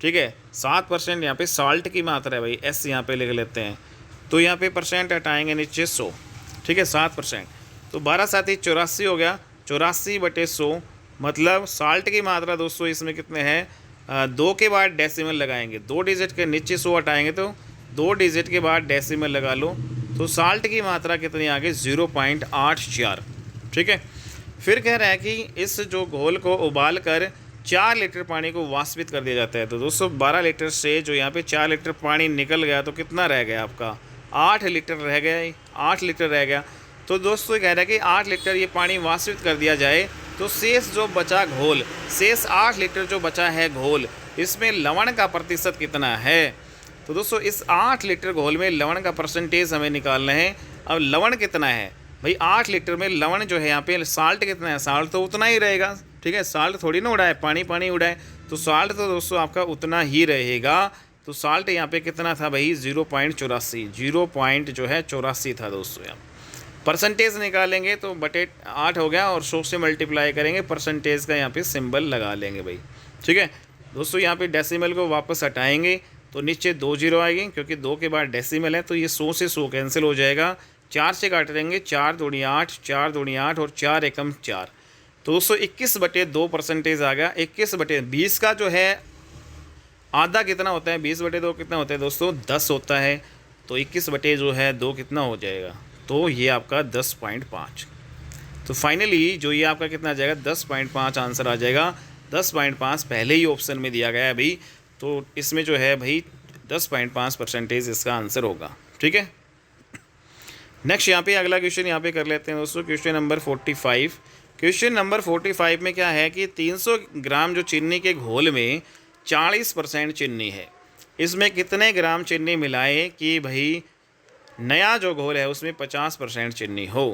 ठीक है। 7% यहाँ पे साल्ट की मात्रा है भाई, एस यहाँ पे लिख लेते हैं। तो यहाँ पे परसेंट हटाएंगे नीचे 100, ठीक है, 7%। तो 12 साथ ही 84 हो गया, 84/100 मतलब साल्ट की मात्रा दोस्तों इसमें कितने हैं, 2 के बाद डेसिमल लगाएंगे, 2 डिजिट के नीचे 100 हटाएंगे तो 2 डिजिट के बाद डेसिमल लगा लो। तो साल्ट की मात्रा कितनी आ गई, 0.84, ठीक है। फिर कह रहा है कि इस जो घोल को उबाल कर 4 लीटर पानी को वाष्पित कर दिया जाता है। तो दोस्तों 12 लीटर से जो यहाँ पे 4 लीटर पानी निकल गया तो कितना रह गया आपका, 8 लीटर रह गया, 8 लीटर रह गया। तो दोस्तों कह रहा है कि 8 लीटर ये पानी वाष्पित कर दिया जाए तो शेष जो बचा घोल, शेष 8 लीटर जो बचा है घोल, इसमें लवण का प्रतिशत कितना है। तो दोस्तों इस 8 लीटर घोल में लवण का परसेंटेज हमें निकालना है। अब लवण कितना है भाई, 8 लीटर में लवण जो है यहाँ पे, साल्ट कितना है, साल्ट तो उतना ही रहेगा, ठीक है। साल्ट थोड़ी ना उड़ाए, पानी पानी उड़ाए, तो साल्ट तो दोस्तों आपका उतना ही रहेगा। तो साल्ट यहाँ पे कितना था भाई, 0.84, 0.84 था दोस्तों। यहाँ परसेंटेज निकालेंगे तो बटे 8 हो गया और 100 से मल्टीप्लाई करेंगे, परसेंटेज का यहाँ पे सिंबल लगा लेंगे भाई, ठीक है। दोस्तों यहाँ पे डेसिमल को वापस हटाएंगे तो नीचे 2 जीरो आएगी, क्योंकि 2 के बाद डेसिमल है तो ये 100 से 100 कैंसिल हो जाएगा, 4 से काट देंगे, 4 दूनी 8, 4 दूनी 8 और 4 एकम 4। तो दोस्तों 21/2 परसेंटेज आ गया। 21/20 का जो है आधा कितना होता है, 20/2 कितना होता है दोस्तों, 10 होता है। तो 21 जो है 2 कितना हो जाएगा, तो ये आपका 10.5। तो फाइनली जो ये आपका कितना आ जाएगा, 10.5 आंसर आ जाएगा। 10.5 पहले ही ऑप्शन में दिया गया है अभी, तो इसमें जो है भाई 10.5% इसका आंसर होगा, ठीक है। नेक्स्ट यहाँ पे अगला क्वेश्चन यहाँ पे कर लेते हैं दोस्तों, क्वेश्चन नंबर 45। क्वेश्चन नंबर 45 में क्या है कि 300 ग्राम जो चीनी के घोल में 40% चीनी है, इसमें कितने ग्राम चीनी मिलाएं कि भाई नया जो घोल है उसमें 50% चीनी हो।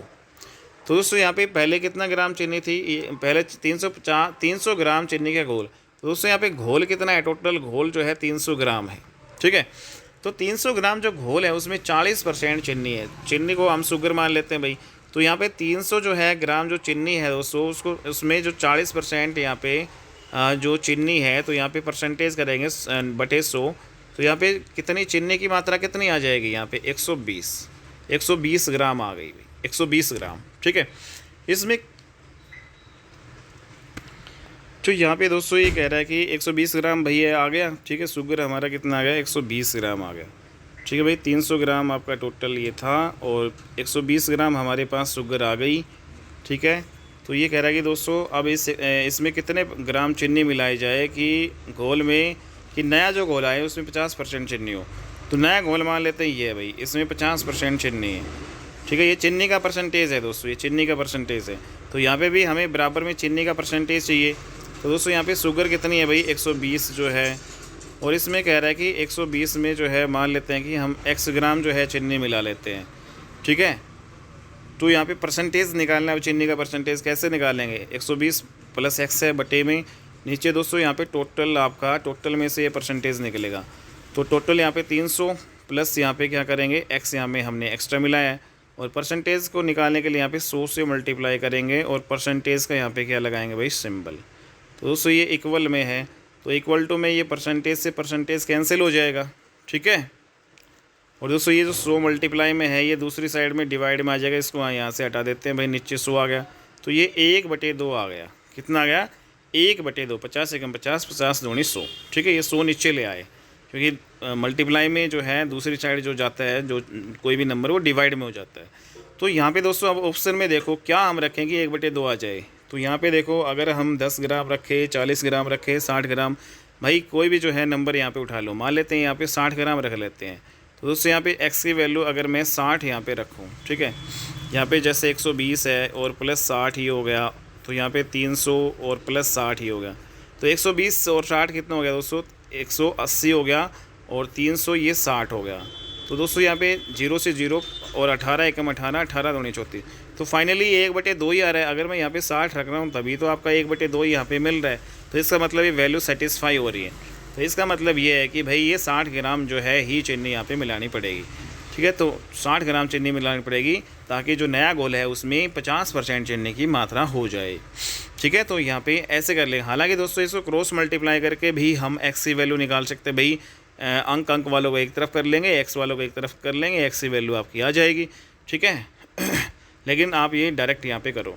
तो दोस्तों यहाँ पे पहले कितना ग्राम चीनी थी, पहले 300 ग्राम चीनी का घोल। तो दोस्तों यहाँ पे घोल कितना है, टोटल घोल जो है 300 ग्राम है, ठीक है। तो 300 ग्राम जो घोल है उसमें 40% चीनी है, चीनी को हम शुगर मान लेते हैं भाई। तो यहाँ पे 300 जो है ग्राम जो चीनी है दोस्तों, उसको उसमें जो 40% यहाँ पे जो चीनी है, तो यहाँ पे परसेंटेज करेंगे बटे 100। तो यहाँ पे कितनी चीनी की मात्रा कितनी आ जाएगी, यहाँ पे 120 ग्राम आ गई भाई, 120 ग्राम, ठीक है। इसमें तो यहाँ पे दोस्तों ये कह रहा है कि 120 ग्राम भैया आ गया, ठीक है। शुगर हमारा कितना आ गया, 120 ग्राम आ गया, ठीक है भाई। 300 ग्राम आपका टोटल ये था और 120 ग्राम हमारे पास शुगर आ गई, ठीक है। तो ये कह रहा है कि दोस्तों अब इसमें कितने ग्राम चीनी मिलाई जाए कि घोल में, कि नया जो घोल आए उसमें 50% चीनी हो। तो नया घोल मान लेते हैं ये भाई, इसमें 50% चीनी है, ठीक है। ये चीनी का परसेंटेज है दोस्तों, ये चीनी का परसेंटेज है। तो यहाँ पे भी हमें बराबर में चीनी का परसेंटेज चाहिए। तो दोस्तों यहाँ पे शुगर कितनी है भाई, 120 जो है, और इसमें कह रहा है कि 120 में जो है मान लेते हैं कि हम x ग्राम जो है चीनी मिला लेते हैं, ठीक है। तो यहाँ पे परसेंटेज निकालना है, चीनी का परसेंटेज कैसे निकालेंगे, 120 + x है बटे में, नीचे दोस्तों यहाँ पे टोटल आपका, टोटल में से ये परसेंटेज निकलेगा। तो टोटल यहाँ पे 300 प्लस यहाँ पे क्या करेंगे, x यहाँ में हमने एक्स्ट्रा मिलाया है, और परसेंटेज को निकालने के लिए यहाँ पे 100 से मल्टीप्लाई करेंगे और परसेंटेज का यहाँ पे क्या लगाएंगे भाई, सिंबल, तो दोस्तों ये इक्वल में है, तो इक्वल टू में ये परसेंटेज से परसेंटेज कैंसिल हो जाएगा, ठीक है। और दोस्तों ये जो 100 मल्टीप्लाई में है ये दूसरी साइड में डिवाइड में आ जाएगा, इसको यहाँ से हटा देते हैं भाई, नीचे 100 आ गया, तो ये 1/2 आ गया। कितना आ गया? 1/2, 50 एकम 50, 50 दूनी 100, ठीक है। ये 100 नीचे ले आए, क्योंकि मल्टीप्लाई में जो है दूसरी साइड जो जाता है, जो कोई भी नंबर वो डिवाइड में हो जाता है। तो यहाँ पे दोस्तों अब ऑप्शन में देखो क्या हम रखें कि 1/2 आ जाए। तो यहाँ पे देखो अगर हम 10 ग्राम रखें, 40 ग्राम रखें, 60 ग्राम, भाई कोई भी जो है नंबर यहाँ पे उठा लो। मान लेते हैं यहाँ पे 60 ग्राम रख लेते हैं। तो दोस्तों यहाँ पे x की वैल्यू अगर मैं 60 यहाँ पे रखूँ, ठीक है, यहाँ पे जैसे 120 है और प्लस 60 ही हो गया, तो यहाँ पे 300 और प्लस 60 ही हो गया, तो 120 और 60 कितना हो गया दोस्तों? 180 हो गया, और 300 ये 60 हो गया। तो दोस्तों यहाँ पे 0 से 0 और 18 एकम 18, 18 दूनी 34, तो फाइनली 1/2 ही आ रहा है। अगर मैं यहाँ पे 60 रख रहा हूँ तभी तो आपका 1/2 यहाँ पे मिल रहा है, तो इसका मतलब ये वैल्यू सेटिस्फाई हो रही है। तो इसका मतलब ये है कि भाई ये 60 ग्राम जो है ही चीनी यहाँ पे मिलानी पड़ेगी, ठीक है। तो 60 ग्राम चीनी मिलानी पड़ेगी ताकि जो नया घोल है उसमें 50% चीनी की मात्रा हो जाए, ठीक है। तो यहाँ पे ऐसे कर लें। हालांकि दोस्तों इसको क्रॉस मल्टीप्लाई करके भी हम एक्स की वैल्यू निकाल सकते हैं भाई। अंक वालों को एक तरफ कर लेंगे, एक्स वालों को एक तरफ कर लेंगे, एक्स की वैल्यू आपकी आ जाएगी, ठीक है। लेकिन आप ये डायरेक्ट यहाँ पे करो।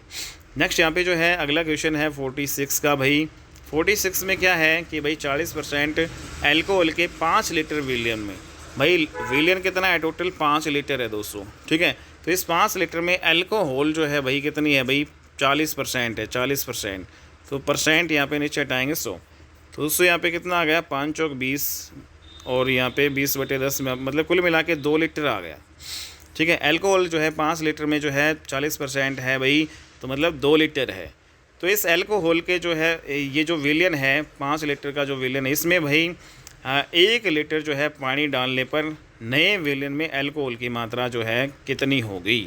नेक्स्ट यहाँ पे जो है अगला क्वेश्चन है 46 का। भाई 46 में क्या है कि भाई 40% एल्कोहल के 5 लीटर विलियन में, भाई विलियन कितना है? टोटल 5 लीटर है दोस्तों, ठीक है। तो इस 5 लीटर में एल्कोहल जो है भाई कितनी है? भाई 40% है, 40%। तो परसेंट यहाँ पे नीचे हटाएंगे 100, तो दोस्तों यहाँ पे कितना आ गया? 5 चौक 20, और यहाँ पे 20/10 में मतलब कुल मिला के 2 लीटर आ गया, ठीक है। एल्कोहल जो है 5 लीटर में जो है 40% है भाई, तो मतलब 2 लीटर है। तो इस एल्कोहल के जो है ये जो विलियन है, 5 लीटर का जो विलियन है, इसमें भाई 1 लीटर जो है पानी डालने पर नए विलियन में एल्कोहल की मात्रा जो है कितनी होगी।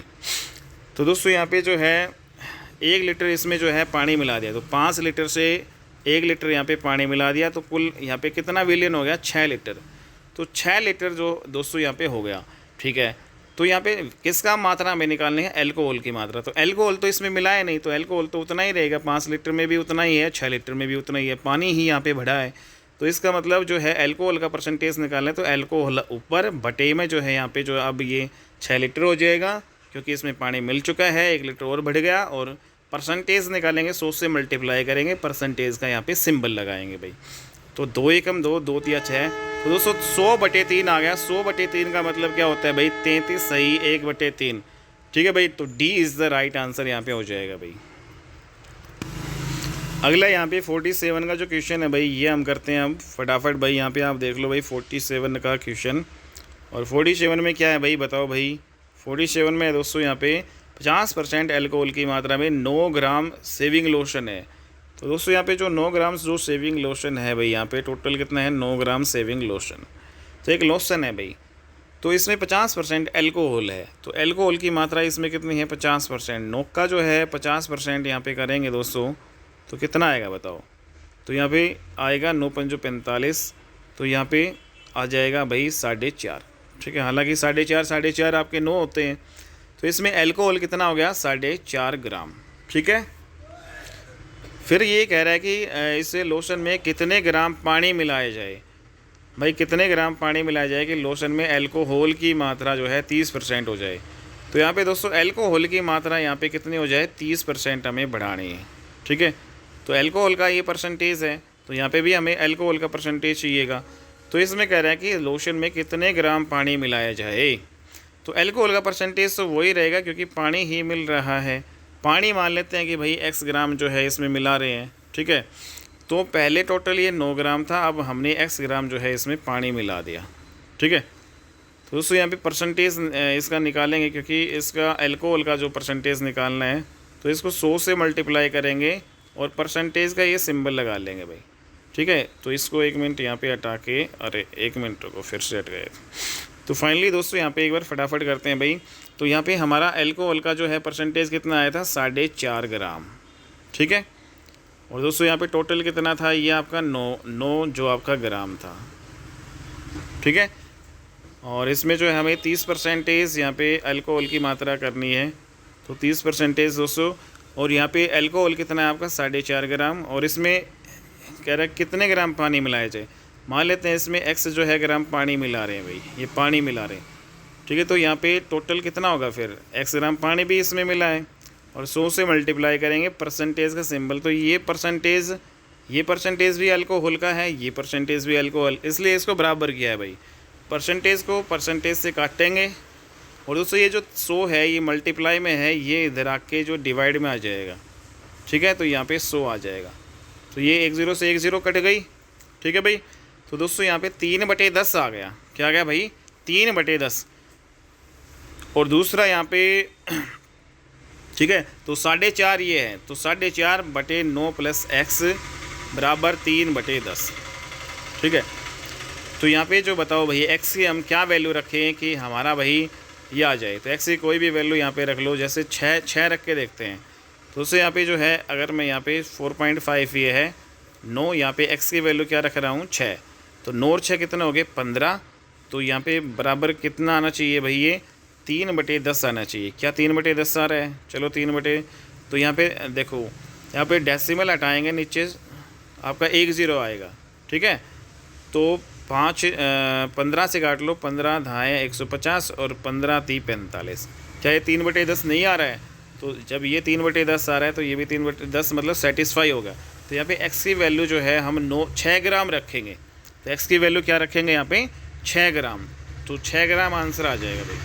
तो दोस्तों यहाँ पे जो है 1 लीटर इसमें जो है पानी मिला दिया, तो 5 लीटर से 1 लीटर यहाँ पे पानी मिला दिया, तो कुल यहाँ पे कितना विलियन हो गया? 6 लीटर। तो 6 लीटर जो दोस्तों यहाँ पे हो गया, ठीक है। तो यहाँ पे किसका मात्रा हमें निकालनी है? एल्कोहल की मात्रा। तो एल्कोहल तो इसमें मिला है नहीं, तो एल्कोहल तो उतना ही रहेगा, 5 लीटर में भी उतना ही है, 6 लीटर में भी उतना ही है, पानी ही यहाँ पे बढ़ा है। तो इसका मतलब जो है एल्कोहल का परसेंटेज निकालना है, तो एल्कोहल ऊपर बटे में जो है यहाँ पे जो अब ये 6 लीटर हो जाएगा, क्योंकि इसमें पानी मिल चुका है, 1 लीटर और बढ़ गया। और परसेंटेज निकालेंगे, 100 से मल्टीप्लाई करेंगे, परसेंटेज का यहाँ पे सिंबल लगाएंगे भाई। तो 2 एकम 2, 2 तिया 6, तो दोस्तों 100/3 आ गया। 100/3 का मतलब क्या होता है भाई? 33 सही 1/3, ठीक है भाई। तो D is the right answer यहाँ पे हो जाएगा भाई। अगला यहाँ पे 47 का जो क्वेश्चन है भाई, ये हम करते हैं अब फटाफट भाई। यहाँ पे आप देख लो भाई 47 का क्वेश्चन, और 47 में क्या है भाई बताओ भाई। 47 में दोस्तों यहाँ पे 50% एल्कोहल की मात्रा में 9 ग्राम सेविंग लोशन है। तो दोस्तों यहाँ पे जो 9 ग्राम जो सेविंग लोशन है भाई, यहाँ पे टोटल कितना है? 9 ग्राम सेविंग लोशन। तो एक लोशन है भाई, तो इसमें 50% एल्कोहल है, तो एल्कोहल की मात्रा इसमें कितनी है? 50%। नोक का जो है 50% यहाँ पे करेंगे दोस्तों, तो कितना आएगा बताओ। तो यहाँ पे आएगा 9 पंजो 45, तो यहाँ पे आ जाएगा भाई 4.5, ठीक है। हालांकि 4.5 आपके 9 होते हैं, तो इसमें एल्कोहल कितना हो गया? 4.5 ग्राम, ठीक है। फिर ये कह रहा है कि इस लोशन में कितने ग्राम पानी मिलाया जाए। भाई कितने ग्राम पानी मिलाया जाए कि लोशन में एल्कोहल की मात्रा जो है 30% हो जाए। तो यहाँ पे दोस्तों एल्कोहल की मात्रा यहाँ पे कितनी हो जाए? 30% हमें बढ़ानी है, ठीक है। तो एल्कोहल का ये परसेंटेज है, तो यहाँ पे भी हमें एल्कोहल का परसेंटेज चाहिएगा। तो इसमें कह रहा है कि लोशन में कितने ग्राम पानी मिलाया जाए। तो एल्कोहल का परसेंटेज तो वही रहेगा, क्योंकि पानी ही मिल रहा है। पानी मान लेते हैं कि भाई x ग्राम जो है इसमें मिला रहे हैं, ठीक है। तो पहले टोटल ये 9 ग्राम था, अब हमने x ग्राम जो है इसमें पानी मिला दिया, ठीक है। तो दोस्तों यहाँ पे परसेंटेज इसका निकालेंगे, क्योंकि इसका एल्कोहल का जो परसेंटेज निकालना है, तो इसको 100 से मल्टीप्लाई करेंगे और परसेंटेज का ये सिंबल लगा लेंगे भाई, ठीक है। तो इसको 1 मिनट यहाँ पे हटा के, अरे 1 मिनट को फिर से हट गए। तो फाइनली दोस्तों यहाँ पे एक बार फटाफट करते हैं भाई। तो यहाँ पे हमारा एल्कोहल का जो है परसेंटेज कितना आया था? 4.5 ग्राम, ठीक है। और दोस्तों यहाँ पे टोटल कितना था? ये आपका 9 जो आपका ग्राम था, ठीक है। और इसमें जो है हमें 30% यहाँ पे अल्कोहल की मात्रा करनी है, तो 30% दोस्तों। और यहाँ पे अल्कोहल कितना है आपका? 4.5 ग्राम, और इसमें कह रहा है कितने ग्राम पानी मिलाया जाए। मान लेते हैं इसमें x जो है ग्राम पानी मिला रहे हैं भाई, ये पानी मिला रहे हैं, ठीक है। तो यहाँ पे टोटल कितना होगा फिर, x ग्राम पानी भी इसमें मिला है और 100 से मल्टीप्लाई करेंगे परसेंटेज का सिंबल, तो ये परसेंटेज भी अल्कोहल का है, ये परसेंटेज भी अल्कोहल, इसलिए इसको बराबर किया है भाई। परसेंटेज को परसेंटेज से काटेंगे और दोस्तों ये जो 100 है ये मल्टीप्लाई में है, ये इधर आके जो डिवाइड में आ जाएगा, ठीक है। तो यहाँ पे 100 आ जाएगा, तो ये 1 0 से 1 0 कट गई, ठीक है भाई। तो दोस्तों यहाँ पे 3/10 आ गया, क्या आ गया भाई 3/10। और दूसरा यहाँ पे ठीक है, तो 4.5 ये है, तो 4.5/9 + x बराबर 3/10, ठीक है। तो यहाँ पे जो बताओ भाई x की हम क्या वैल्यू रखें कि हमारा भाई ये आ जाए। तो x की कोई भी वैल्यू यहाँ पे रख लो, जैसे 6 रख के देखते हैं। तो उससे यहाँ पे जो है अगर मैं यहाँ पे 4.5 ये है 9, यहाँ पे x की वैल्यू क्या रख रहा हूँ 6, तो 9 और 6 कितने हो गए 15। तो यहाँ पे बराबर कितना आना चाहिए भाई, ये 3/10 आना चाहिए। क्या 3/10 आ रहा है, चलो 3 तो यहाँ पे देखो, यहाँ पे डेसिमल हटाएंगे नीचे आपका 1 0 आएगा, ठीक है। तो 15 से काट लो, 15 धाएँ 150 और 15 3 45। क्या ये 3/10 नहीं आ रहा है, तो जब ये 3/10 आ रहा है तो ये भी 3/10 मतलब सेटिस्फाई होगा। तो यहाँ पे x की वैल्यू जो है हम 6 ग्राम रखेंगे, तो x की वैल्यू क्या रखेंगे यहाँ पे 6 ग्राम, तो 6 ग्राम आंसर आ जाएगा भाई।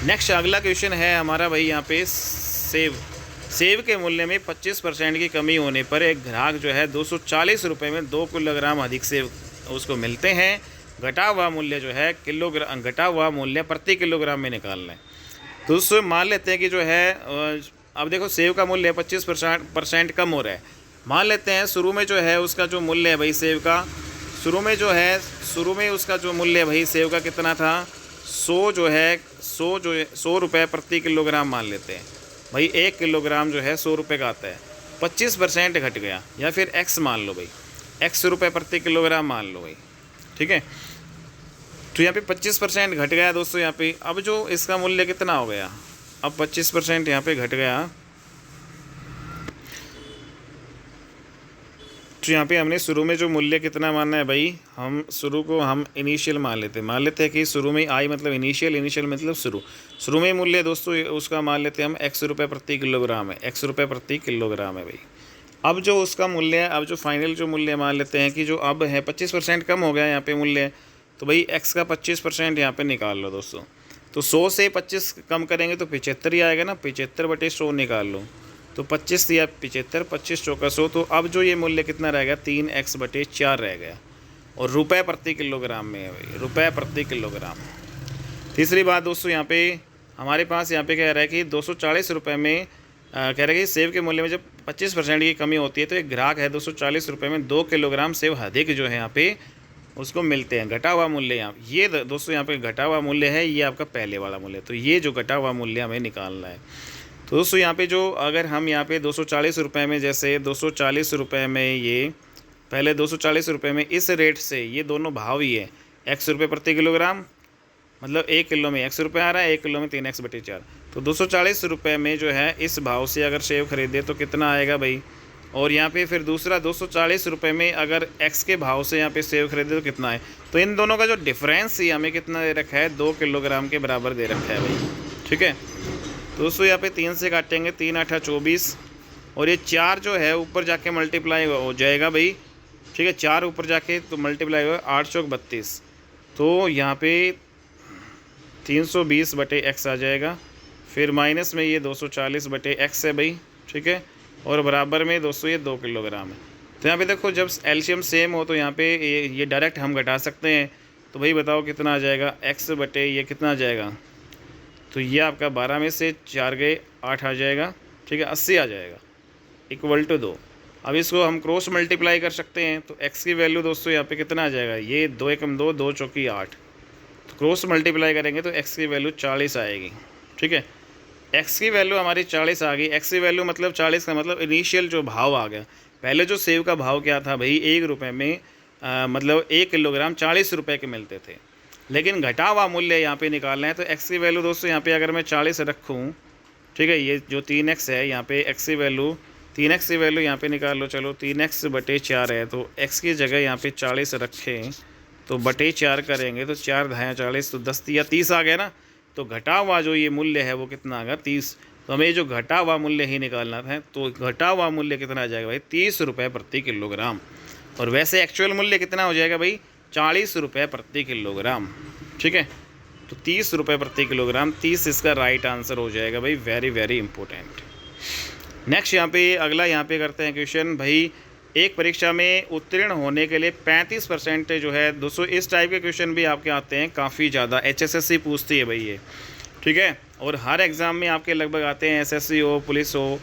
नेक्स्ट अगला क्वेश्चन है हमारा भाई यहाँ पे सेब के मूल्य में 25% की कमी होने पर एक ग्राहक जो है 240 रुपये में 2 किलोग्राम अधिक सेब उसको मिलते हैं। घटा हुआ मूल्य जो है घटा हुआ मूल्य प्रति किलोग्राम में निकालना है। तो उससे मान लेते हैं कि जो है अब देखो सेब का मूल्य 25% कम हो रहा है। मान लेते हैं शुरू में जो है उसका जो मूल्य है भाई सेब का, शुरू में उसका जो मूल्य है भाई सेब का कितना था 100 रुपये प्रति किलोग्राम मान लेते हैं भाई। 1 किलोग्राम जो है 100 रुपये का आता है, 25% घट गया, या फिर x मान लो भाई, x रुपये प्रति किलोग्राम मान लो भाई, ठीक है। तो यहाँ पे 25% घट गया दोस्तों। यहाँ पे अब जो इसका मूल्य कितना हो गया, अब 25% यहाँ पे घट गया, तो यहाँ पे हमने शुरू में जो मूल्य कितना मानना है भाई, हम शुरू को हम इनिशियल मान लेते हैं कि शुरू में आई मतलब इनिशियल मतलब शुरू में मूल्य दोस्तों उसका मान लेते हैं हम x रुपये प्रति किलोग्राम है, x रुपये प्रति किलोग्राम है भाई। अब जो उसका मूल्य है, अब जो फाइनल जो मूल्य मान लेते हैं कि जो अब है 25% कम हो गया यहाँ पे मूल्य, तो भाई x का 25% यहाँ पे निकाल लो दोस्तों। तो 100 से 25 कम करेंगे तो 75 ही आएगा ना, 75/100 निकाल लो, तो 25 या 75, 25 चौका 100। तो अब जो ये मूल्य कितना रहेगा 3x/4 रह गया, और रुपये प्रति किलोग्राम में है भाई, रुपये प्रति किलोग्राम। तीसरी बात दोस्तों यहाँ पे हमारे पास यहाँ पे कह रहा है कि 240 रुपये में कह रहा है कि सेब के मूल्य में जब 25% की कमी होती है तो एक ग्राहक है 240 रुपये में 2 किलोग्राम सेब अधिक जो है यहाँ पे उसको मिलते हैं। घटा हुआ मूल्य यहाँ ये दोस्तों यहाँ पे घटा हुआ मूल्य है, ये आपका पहले वाला मूल्य, तो ये जो घटा हुआ मूल्य हमें निकालना है। तो दोस्तों यहाँ पे जो अगर हम यहाँ पे 240 रुपये में, जैसे 240 रुपये में ये पहले 240 रुपये में इस रेट से ये दोनों भाव ही है x रुपये प्रति किलोग्राम, मतलब 1 किलो में x रुपये आ रहा है, 1 किलो में 3x/4। तो 240 रुपये में जो है इस भाव से अगर सेब खरीदे तो कितना आएगा भाई। और यहाँ पे फिर दूसरा 240 रुपये में अगर x के भाव से यहाँ पे सेब खरीदे तो कितना है। तो इन दोनों का जो डिफरेंस ही हमें कितना दे रखा है 2 किलोग्राम के बराबर दे रखा है भाई, ठीक है। तो दोस्तों यहाँ पे 3 से काटेंगे, 3 8 24, और ये 4 जो है ऊपर जाके मल्टीप्लाई हो जाएगा भाई, ठीक है। 4 ऊपर जाके तो मल्टीप्लाई होगा 8 चौक 32, तो यहाँ पे 320/x आ जाएगा। फिर माइनस में ये 240/x है भाई, ठीक है, और बराबर में दोस्तों ये 2 किलोग्राम है। तो यहाँ पे देखो जब एलसीएम सेम हो तो यहाँ पे ये डायरेक्ट हम घटा सकते हैं। तो भाई बताओ कितना आ जाएगा, x ये कितना आ जाएगा, तो ये आपका 12 में से 4 गए 8 आ जाएगा, ठीक है, 80 आ जाएगा = 2। अब इसको हम क्रॉस मल्टीप्लाई कर सकते हैं, तो x की वैल्यू दोस्तों यहाँ पे कितना आ जाएगा, ये 2 एकम 2, 2 चौकी 8, तो क्रॉस मल्टीप्लाई करेंगे तो x की वैल्यू 40 आएगी, ठीक है। x की वैल्यू हमारी 40 आ गई। x की वैल्यू मतलब 40 का मतलब इनिशियल जो भाव आ गया। पहले जो सेब का भाव क्या था भाई, 1 रुपये में मतलब 1 किलोग्राम 40 रुपये के मिलते थे, लेकिन घटा हुआ मूल्य यहाँ पे निकालना है। तो x की वैल्यू दोस्तों यहाँ पे अगर मैं 40 रखूँ, ठीक है, ये जो 3x है यहाँ पे x की वैल्यू 3x की वैल्यू यहाँ पे निकाल लो। चलो 3x बटे 4 है, तो x की जगह यहाँ पे 40 रखें तो बटे 4 करेंगे तो 4 धाया 40, तो 10 या 30 आ गया ना। तो घटा हुआ जो ये मूल्य है वो कितना आ गया 30। तो हमें जो घटा हुआ मूल्य ही निकालना था। तो घटा हुआ मूल्य कितना आ जाएगा भाई 30 रुपये प्रति किलोग्राम। और वैसे एक्चुअल मूल्य कितना हो जाएगा भाई 40 रुपये प्रति किलोग्राम। ठीक है, तो 30 रुपये प्रति किलोग्राम, 30 इसका राइट आंसर हो जाएगा भाई। Very very important. नेक्स्ट यहाँ पे अगला यहाँ पे करते हैं क्वेश्चन भाई, एक परीक्षा में उत्तीर्ण होने के लिए 35% जो है दोस्तों, इस टाइप के क्वेश्चन भी आपके आते हैं काफ़ी ज़्यादा। HSSC पूछती है भाई ये, ठीक है, और हर एग्ज़ाम में आपके लगभग आते हैं, SSC हो, पुलिस हो,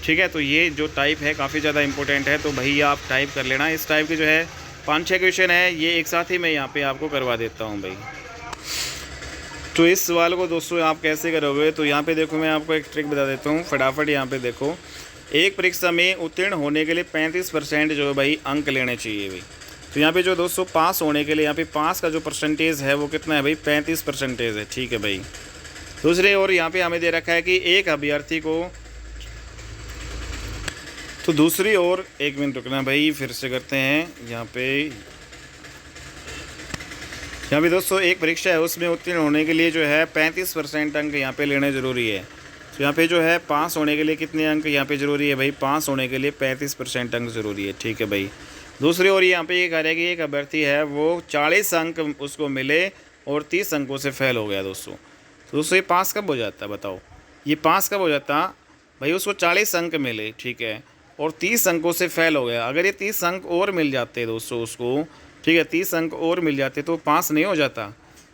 ठीक है। तो ये जो टाइप है काफ़ी ज़्यादा इंपॉर्टेंट है, तो भाई आप टाइप कर लेना। इस टाइप के जो है 5-6 क्वेश्चन है, ये एक साथ ही मैं यहाँ पे आपको करवा देता हूँ भाई। तो इस सवाल को दोस्तों आप कैसे करोगे, तो यहाँ पे देखो मैं आपको एक ट्रिक बता देता हूँ फटाफट। यहाँ पे देखो, एक परीक्षा में उत्तीर्ण होने के लिए 35% जो है भाई अंक लेने चाहिए भाई। तो यहाँ पे जो दोस्तों पास होने के लिए यहाँ पे पास का जो परसेंटेज है वो कितना है भाई 35% है। ठीक है भाई। दूसरे और यहाँ पे हमें दे रखा है कि एक अभ्यर्थी को, तो दूसरी ओर एक मिनट रुकना भाई, फिर से करते हैं यहाँ पे दोस्तों एक परीक्षा है उसमें उत्तीर्ण होने के लिए जो है 35% अंक यहाँ पे लेने ज़रूरी है। तो यहाँ पे जो है पास होने के लिए कितने अंक यहाँ पे ज़रूरी है भाई, पास होने के लिए 35% अंक ज़रूरी है। ठीक है भाई। दूसरी ओर यहाँ पे ये कह रहा है कि एक अभ्यर्थी है वो 40 अंक उसको मिले और 30 अंकों से फेल हो गया दोस्तों। तो दोस्तों ये पास कब हो जाता है बताओ, ये पास कब हो जाता भाई, उसको 40 अंक मिले, ठीक है, और 30 अंकों से फेल हो गया। अगर ये 30 अंक और मिल जाते दोस्तों उसको, ठीक है, 30 अंक और मिल जाते तो पास नहीं हो जाता।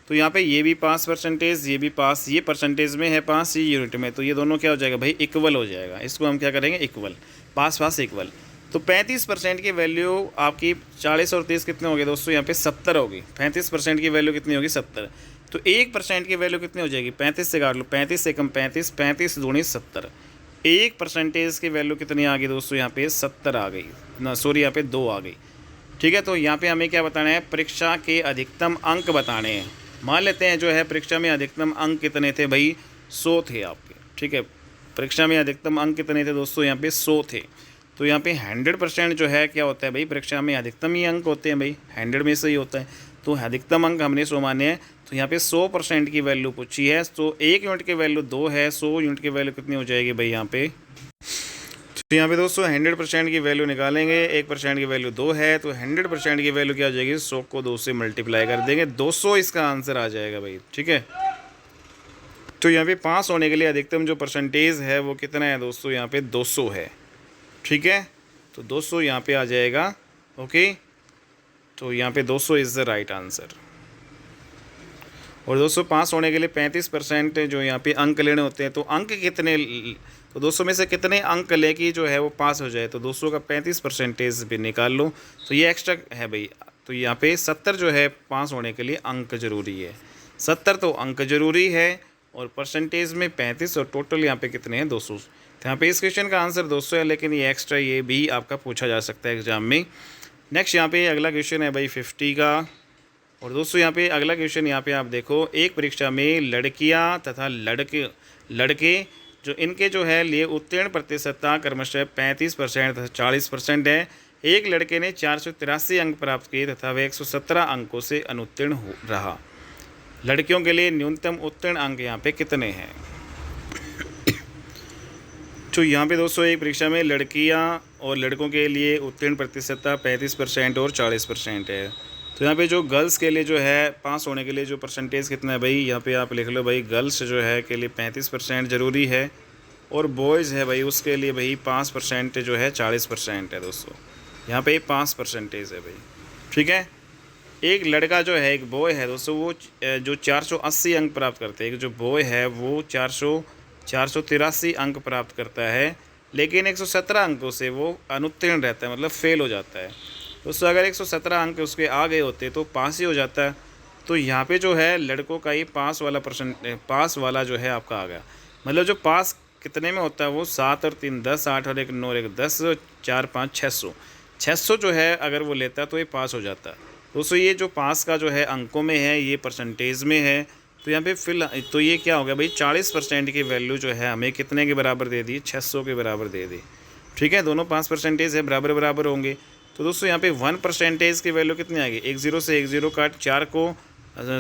तो यहाँ पे ये भी पास परसेंटेज, ये भी पास, ये परसेंटेज में है पास, ये यूनिट में, तो ये दोनों क्या हो जाएगा भाई इक्वल हो जाएगा। इसको हम क्या करेंगे इक्वल, पास पास इक्वल। तो 35% की वैल्यू आपकी 40 और 30 कितने हो गए दोस्तों, यहाँ पे 70 होगी। 35% की वैल्यू कितनी होगी 70। तो 1% की वैल्यू कितनी हो जाएगी, 35 से काट लो, 35 से कम 35, 35 दूनी 70। 1% की वैल्यू कितनी आ गई दोस्तों, यहाँ पे 70 आ गई ना, सॉरी यहाँ पे 2 आ गई। ठीक है, तो यहाँ पे हमें क्या बताना है, परीक्षा के अधिकतम अंक बताने हैं। मान लेते हैं जो है परीक्षा में अधिकतम अंक कितने थे भाई, 100 थे आपके। ठीक है, परीक्षा में अधिकतम अंक कितने थे दोस्तों, यहाँ पे 100 थे। तो यहाँ पे 100% जो है क्या होता है भाई, परीक्षा में अधिकतम ही अंक होते हैं भाई, 100 में से ही होता है। तो अधिकतम अंक हमने 100 माने हैं। तो यहाँ पे 100% की वैल्यू पूछी है, तो 1 यूनिट की वैल्यू 2 है, 100 यूनिट की वैल्यू कितनी हो जाएगी भाई यहाँ पे। तो यहाँ पे दोस्तों 100% की वैल्यू निकालेंगे, 1% की वैल्यू 2 है, तो 100% की वैल्यू क्या हो जाएगी, 100 को 2 से मल्टीप्लाई कर देंगे, 200 इसका आंसर आ जाएगा भाई। ठीक है, तो यहाँ पे पास होने के लिए अधिकतम जो परसेंटेज है वो कितना है दोस्तों, यहाँ पे 200 है। ठीक है, तो 200 यहाँ पे आ जाएगा। ओके, तो यहाँ पे 200 इज़ द राइट आंसर। और दोस्तों पास होने के लिए 35% जो यहाँ पे अंक लेने होते हैं, तो अंक कितने, तो 200 में से कितने अंक लेके जो है वो पास हो जाए, तो 200 का 35% भी निकाल लो, तो ये एक्स्ट्रा है भाई। तो यहाँ पे 70 जो है पास होने के लिए अंक ज़रूरी है, 70 तो अंक ज़रूरी है, और परसेंटेज में 35, और टोटल यहाँ पे कितने हैं 200। तो यहाँ पे इस क्वेश्चन का आंसर 200 है, लेकिन ये एक्स्ट्रा ये भी आपका पूछा जा सकता है एग्जाम में। नेक्स्ट यहाँ पे अगला क्वेश्चन है भाई 50 का। और दोस्तों यहाँ पे अगला क्वेश्चन यहाँ पे आप देखो, एक परीक्षा में लड़कियाँ तथा लड़के जो इनके जो है लिए उत्तीर्ण प्रतिशतता क्रमशः 35% तथा 40% है। एक लड़के ने 483 अंक प्राप्त किए तथा वह 117 अंकों से अनुत्तीर्ण हो रहा। लड़कियों के लिए न्यूनतम उत्तीर्ण अंक यहाँ पे कितने हैं। तो यहाँ पे दोस्तों एक परीक्षा में लड़कियाँ और लड़कों के लिए उत्तीर्ण प्रतिशतता 35% और 40% है। तो यहाँ पे जो गर्ल्स के लिए जो है पास होने के लिए जो परसेंटेज कितना है भाई, यहाँ पे आप लिख लो भाई, गर्ल्स जो है के लिए 35% ज़रूरी है, और बॉयज़ है भाई उसके लिए भाई 5% जो है 40% है दोस्तों। यहाँ पे 5% है भाई। ठीक है, एक लड़का जो है, एक बॉय है दोस्तों, वो जो 480 अंक प्राप्त करते हैं, एक जो बॉय है वो 483 अंक प्राप्त करता है, लेकिन 117 अंकों से वो अनुत्तीर्ण रहता है, मतलब फेल हो जाता है दोस्तों। अगर 117 अंक उसके आ गए होते तो पास ही हो जाता है। तो यहाँ पे जो है लड़कों का ही पास वाला जो है आपका आ गया, मतलब जो पास कितने में होता है वो 7 और 3 10, 8 और 1 9 और 1 10, 4 5 600 जो है अगर वो लेता तो ये पास हो जाता। दोस्तों ये जो पास का जो है अंकों में है, ये परसेंटेज में है। तो यहाँ पे तो ये क्या हो गया भाई, 40% की वैल्यू जो है हमें कितने के बराबर दे दी, 600 के बराबर दे दी। ठीक है, दोनों 5% है, बराबर बराबर होंगे। तो दोस्तों यहाँ पे 1% की वैल्यू कितनी आएगी, 1 0 से 1 0 काट, 4 को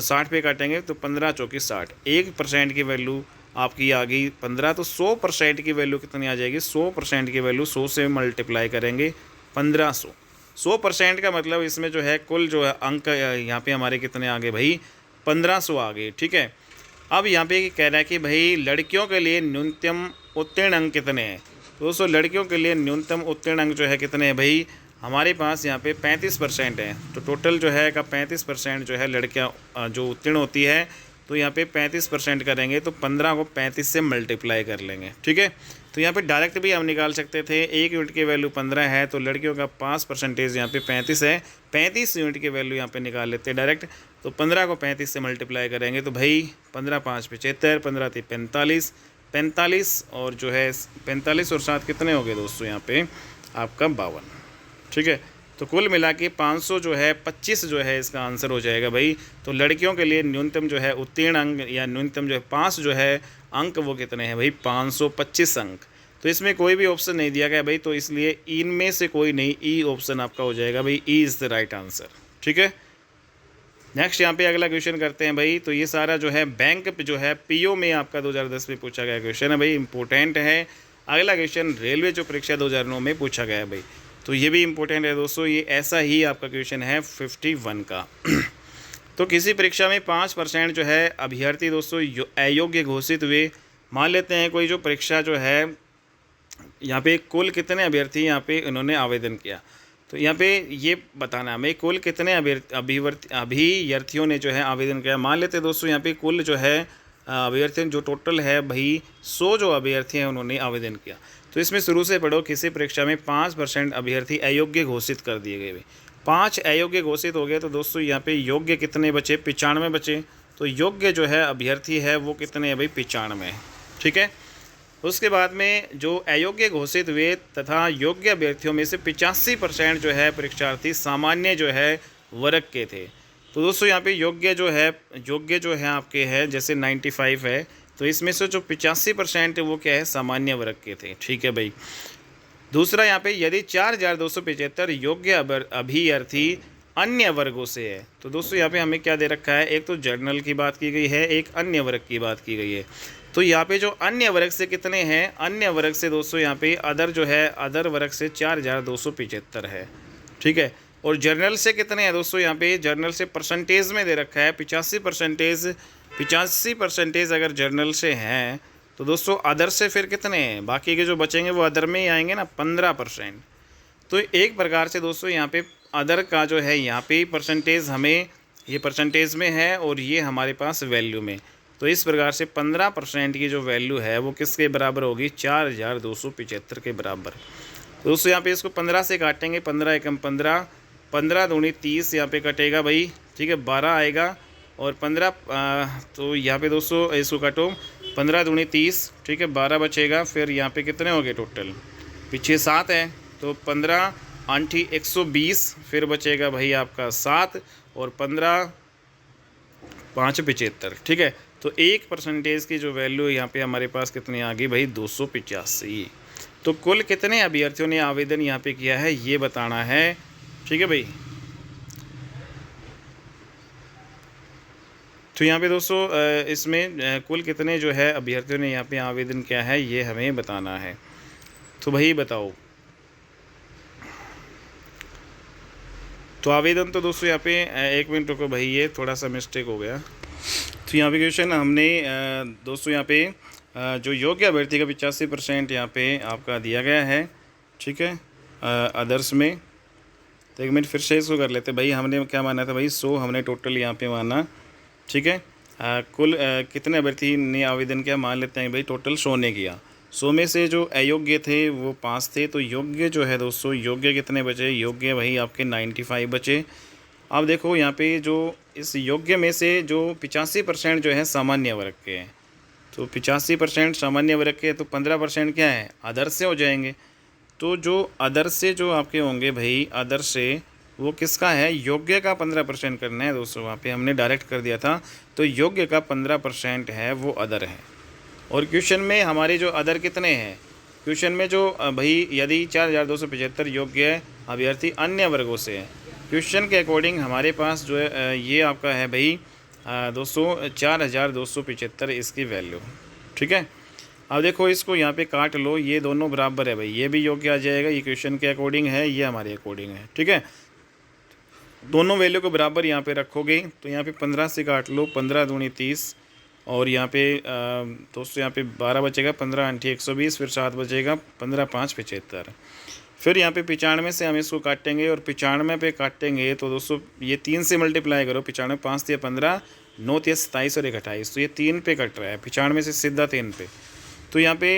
60 पे काटेंगे तो 15 चौकी 60, 1% की वैल्यू आपकी आ गई 15। तो 100% की वैल्यू कितनी आ जाएगी, 100% की वैल्यू 100 से मल्टीप्लाई करेंगे 1500। 100% का मतलब इसमें जो है कुल जो है अंक यहाँ पे हमारे कितने आ गए भाई, 1500 आ गए। ठीक है, अब यहाँ पे कह रहा है कि भाई लड़कियों के लिए न्यूनतम उत्तीर्ण अंक कितने हैं। तो दोस्तों लड़कियों के लिए न्यूनतम उत्तीर्ण अंक जो है कितने हैं भाई, हमारे पास यहाँ पे 35% है। तो टोटल जो है का 35% जो है लड़कियाँ जो उत्तीर्ण होती है, तो यहाँ पे 35% करेंगे तो 15 को 35 से मल्टीप्लाई कर लेंगे। ठीक है, तो यहाँ पे डायरेक्ट भी हम निकाल सकते थे, 1 यूनिट की वैल्यू 15 है तो लड़कियों का 5% यहाँ पे 35 है, 35 यूनिट की वैल्यू यहाँ पे निकाल लेते हैं डायरेक्ट। तो 15 को 35 से मल्टीप्लाई करेंगे तो भाई 15 5 75, 15 3 45, 45 और जो है 45 और 7 कितने हो गए दोस्तों यहाँ पे आपका 52। ठीक है, तो कुल मिला के 500 जो है 25 जो है इसका आंसर हो जाएगा भाई। तो लड़कियों के लिए न्यूनतम जो है उत्तीर्ण अंक या न्यूनतम जो है पास जो है अंक वो कितने हैं भाई, 525 अंक। तो इसमें कोई भी ऑप्शन नहीं दिया गया भाई, तो इसलिए इनमें से कोई नहीं, ई ऑप्शन आपका हो जाएगा भाई, E is the right answer. ठीक है, नेक्स्ट यहाँ पे अगला क्वेश्चन करते हैं भाई। तो ये सारा जो है बैंक जो है पीओ में आपका 2010 में पूछा गया क्वेश्चन है भाई, इंपॉर्टेंट है। अगला क्वेश्चन रेलवे जो परीक्षा 2009 में पूछा गया है भाई, तो ये भी इंपॉर्टेंट है दोस्तों, ये ऐसा ही आपका क्वेश्चन है 51 का। तो किसी परीक्षा में 5% जो है अभ्यर्थी दोस्तों अयोग्य घोषित हुए। मान लेते हैं कोई जो परीक्षा जो है यहाँ पे कुल कितने अभ्यर्थी यहाँ पे उन्होंने आवेदन किया, तो यहाँ पे ये बताना हमें कुल कितने अभ्यर्थियों ने जो है आवेदन किया। मान लेते हैं दोस्तों यहाँ पे कुल जो है अभ्यर्थी जो टोटल है भाई 100 जो अभ्यर्थी हैं उन्होंने आवेदन किया। तो इसमें शुरू से पढ़ो, किसी परीक्षा में 5% अभ्यर्थी अयोग्य घोषित कर दिए गए। 5 अयोग्य घोषित हो गए तो दोस्तों यहाँ पे योग्य कितने बचे, 95 बचे। तो योग्य जो है अभ्यर्थी है वो कितने हैं भाई, 95। ठीक है, उसके बाद में जो अयोग्य घोषित हुए तथा योग्य अभ्यर्थियों में से 85% जो है परीक्षार्थी सामान्य जो है वर्ग के थे। तो दोस्तों यहाँ पे योग्य जो है आपके है जैसे 95 है, तो इसमें से जो 85% वो क्या है, सामान्य वर्ग के थे। ठीक है भाई, दूसरा यहाँ पे यदि 4275 योग्य अभ्यर्थी अन्य वर्गों से है, तो दोस्तों यहाँ पे हमें क्या दे रखा है, एक तो जनरल की बात की गई है, एक अन्य वर्ग की बात की गई है। तो यहाँ पे जो अन्य वर्ग से कितने हैं, अन्य वर्ग से दोस्तों यहाँ पे अदर जो है अदर वर्ग से 4275 है। ठीक है, और जर्नल से कितने हैं दोस्तों, यहाँ पे जर्नल से परसेंटेज में दे रखा है 85% अगर जर्नल से हैं, तो दोस्तों अदर से फिर कितने हैं, बाकी के जो बचेंगे वो अदर में ही आएंगे ना, 15%। तो एक प्रकार से दोस्तों यहाँ पे अदर का जो है यहाँ पे परसेंटेज हमें ये परसेंटेज में है और ये हमारे पास वैल्यू में। तो इस प्रकार से 15% की जो वैल्यू है वो किसके बराबर होगी, 4275 के बराबर। तो दोस्तों यहाँ पे इसको 15 से काटेंगे, 15 एकम 15, 15 दूनी 30 यहाँ पे कटेगा भाई। ठीक है, 12 आएगा और 15 तो यहाँ पे दोस्तों इसको काटो, 15 दूनी 30, ठीक है, 12 बचेगा। फिर यहाँ पे कितने हो गए टोटल, पीछे 7 है, तो 15 आंठी 120, फिर बचेगा भाई आपका 7 और 15 5 75। ठीक है, तो 1% की जो वैल्यू यहाँ पे हमारे पास कितनी आ गई भाई, 285। तो कुल कितने अभ्यर्थियों ने आवेदन यहाँ पे किया है ये बताना है। ठीक है भाई, तो यहाँ पे दोस्तों इसमें कुल कितने जो है अभ्यर्थियों ने यहाँ पे आवेदन किया है ये हमें बताना है। तो भाई बताओ, तो आवेदन तो दोस्तों यहाँ पे 1 मिनट रुको भाई, ये थोड़ा सा मिस्टेक हो गया। तो यहाँ पे क्वेश्चन हमने दोस्तों यहाँ पे जो योग्य अभ्यर्थी का 85% यहाँ पे आपका दिया गया है। ठीक है, अदर्स में तो 1 मिनट फिर से इसको कर लेते भाई। हमने क्या माना था भाई, 100 हमने टोटल यहाँ पे माना। ठीक है, कुल कितने अभ्यर्थी ने आवेदन किया, मान लेते हैं भाई टोटल 100 ने किया। 100 में से जो अयोग्य थे वो 5 थे, तो योग्य जो है दोस्तों योग्य कितने बचे, योग्य भाई आपके 95 बचे। अब देखो यहाँ पे जो इस योग्य में से जो 85% जो है सामान्य वर्ग के हैं, तो 85% सामान्य वर्ग के, तो 15% क्या है अदर से हो जाएंगे। तो जो अदर से जो आपके होंगे भाई, अदर से वो किसका है, योग्य का 15% करना है दोस्तों, वहाँ पे हमने डायरेक्ट कर दिया था। तो योग्य का 15% है वो अदर है। और क्वेश्चन में हमारे जो अदर कितने हैं, क्वेश्चन में जो भाई यदि 4275 योग्य अभ्यर्थी अन्य वर्गों से है, क्वेश्चन के अकॉर्डिंग हमारे पास जो है ये आपका है भाई दोस्तों 4275 इसकी वैल्यू। ठीक है, अब देखो इसको यहाँ पे काट लो, ये दोनों बराबर है भाई, ये भी योग्य आ जाएगा, ये क्वेश्चन के अकॉर्डिंग है, ये हमारे अकॉर्डिंग है। ठीक है, दोनों वैल्यू को बराबर यहाँ पे रखोगे तो यहाँ पे 15 से काट लो, 15 दूनी 30, और यहाँ पे दोस्तों यहाँ पे 12 बचेगा, 15 अंठी 120, फिर 7 बचेगा, 15 5 75। फिर यहाँ पे 95 से हम इसको काटेंगे, और 95 पे काटेंगे तो दोस्तों ये 3 से मल्टीप्लाई करो, 95 5 तिया 15, 9 तिया 27 और 1 28, तो ये 3 पे कट रहा है, 95 से सीधा 3 पे। तो यहाँ पे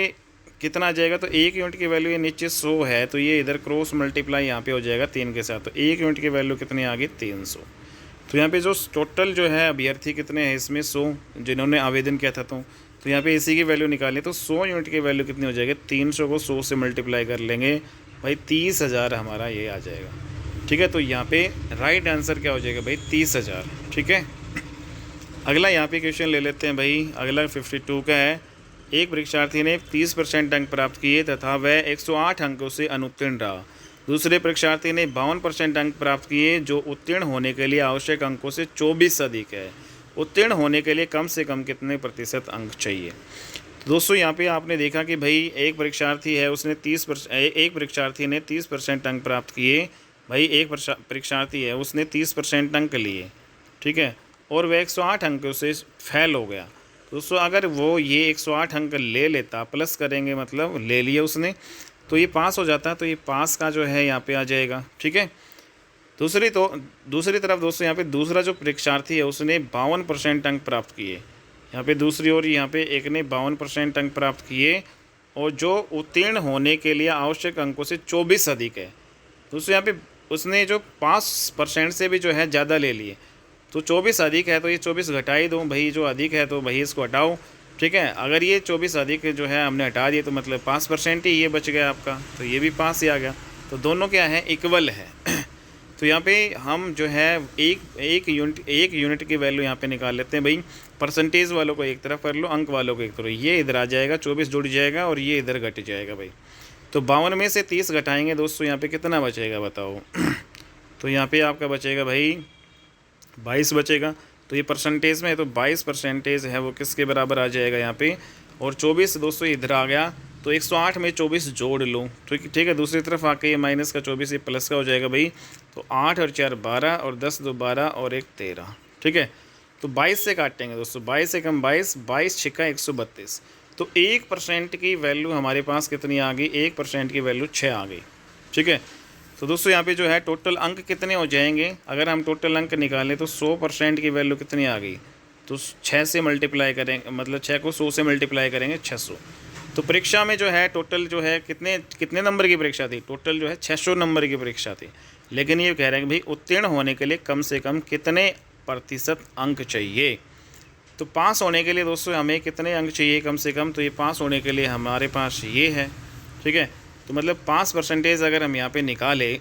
कितना आ जाएगा, तो 1 यूनिट की वैल्यू ये नीचे 100 है, तो ये इधर क्रॉस मल्टीप्लाई यहाँ पे हो जाएगा 3 के साथ, तो 1 यूनिट की वैल्यू कितनी आ गई 300। तो यहाँ पे जो टोटल जो है अभ्यर्थी कितने हैं इसमें 100 जिन्होंने आवेदन किया था, तो यहाँ पे इसी की वैल्यू निकालें तो 100 यूनिट की वैल्यू कितनी हो जाएगी, 300 को 100 से मल्टीप्लाई कर लेंगे भाई, 30,000 हमारा ये आ जाएगा। ठीक है, तो यहाँ पे राइट आंसर क्या हो जाएगा भाई 30,000। ठीक है, अगला यहाँ पे क्वेश्चन ले लेते हैं भाई, अगला 52 का है। एक परीक्षार्थी ने 30% अंक प्राप्त किए तथा वह 108 अंकों से अनुत्तीर्ण रहा। दूसरे परीक्षार्थी ने 52% अंक प्राप्त किए जो उत्तीर्ण होने के लिए आवश्यक अंकों से 24 अधिक है। उत्तीर्ण होने के लिए कम से कम कितने प्रतिशत अंक चाहिए। तो दोस्तों यहाँ पे आपने देखा कि भाई एक परीक्षार्थी है, उसने एक परीक्षार्थी ने 30% अंक प्राप्त किए। भाई एक परीक्षार्थी है, उसने 30% अंक लिए। ठीक है, और वह 108 अंकों से फेल हो गया। दोस्तों अगर वो ये 108 अंक ले लेता, प्लस करेंगे मतलब ले लिए उसने, तो ये पास हो जाता, तो ये पास का जो है यहाँ पे आ जाएगा। ठीक है, दूसरी तरफ दोस्तों यहाँ पे दूसरा जो परीक्षार्थी है उसने 52% अंक प्राप्त किए। यहाँ पे दूसरी ओर यहाँ पे एक ने 52% अंक प्राप्त किए और जो उत्तीर्ण होने के लिए आवश्यक अंकों से 24 अधिक है। दोस्तों यहाँ पे उसने जो 5% से भी जो है ज़्यादा ले लिए, तो 24 अधिक है, तो ये 24 घटा ही दो भाई, जो अधिक है तो भाई इसको हटाओ। ठीक है, अगर ये 24 अधिक जो है हमने हटा दिए तो मतलब 5% ही ये बच गया आपका, तो ये भी 5 ही आ गया। तो दोनों क्या है, इक्वल है। तो यहाँ पे हम जो है एक यूनिट की वैल्यू यहाँ पे निकाल लेते हैं भाई। परसेंटेज वालों को एक तरफ कर लो, अंक वालों को एक तरफ, ये इधर आ जाएगा, 24 जुड़ जाएगा और ये इधर घट जाएगा भाई। तो 52 में से 30 घटाएंगे दोस्तों, यहाँ पे कितना बचेगा बताओ। तो यहाँ पे आपका बचेगा भाई 22 बचेगा। तो ये परसेंटेज में है तो 22% है वो किसके बराबर आ जाएगा यहाँ पे, और 24 दोस्तों इधर आ गया, तो 108 में 24 जोड़ लो। ठीक है, दूसरी तरफ आके ये माइनस का 24 ये प्लस का हो जाएगा भाई। तो 8 और 4 12 और 10 2 12 और 1 13। ठीक है, तो 22 से काटेंगे दोस्तों, 22 से कम 22, 22 छिक्का 132। तो 1% की वैल्यू हमारे पास कितनी आ गई, 1% की वैल्यू 6 आ गई। ठीक है, तो दोस्तों यहाँ पे जो है टोटल अंक कितने हो जाएंगे, अगर हम टोटल अंक निकालें तो 100% की वैल्यू कितनी आ गई, तो 6 से मल्टीप्लाई करेंगे, मतलब 6 को 100 से मल्टीप्लाई करेंगे 600। तो परीक्षा में जो है टोटल जो है कितने नंबर की परीक्षा थी, टोटल जो है 600 नंबर की परीक्षा थी। लेकिन ये कह रहे हैं कि भाई उत्तीर्ण होने के लिए कम से कम कितने प्रतिशत अंक चाहिए। तो पास होने के लिए दोस्तों हमें कितने अंक चाहिए कम से कम, तो ये पास होने के लिए हमारे पास ये है। ठीक है, तो मतलब 5% अगर हम यहाँ पे निकालें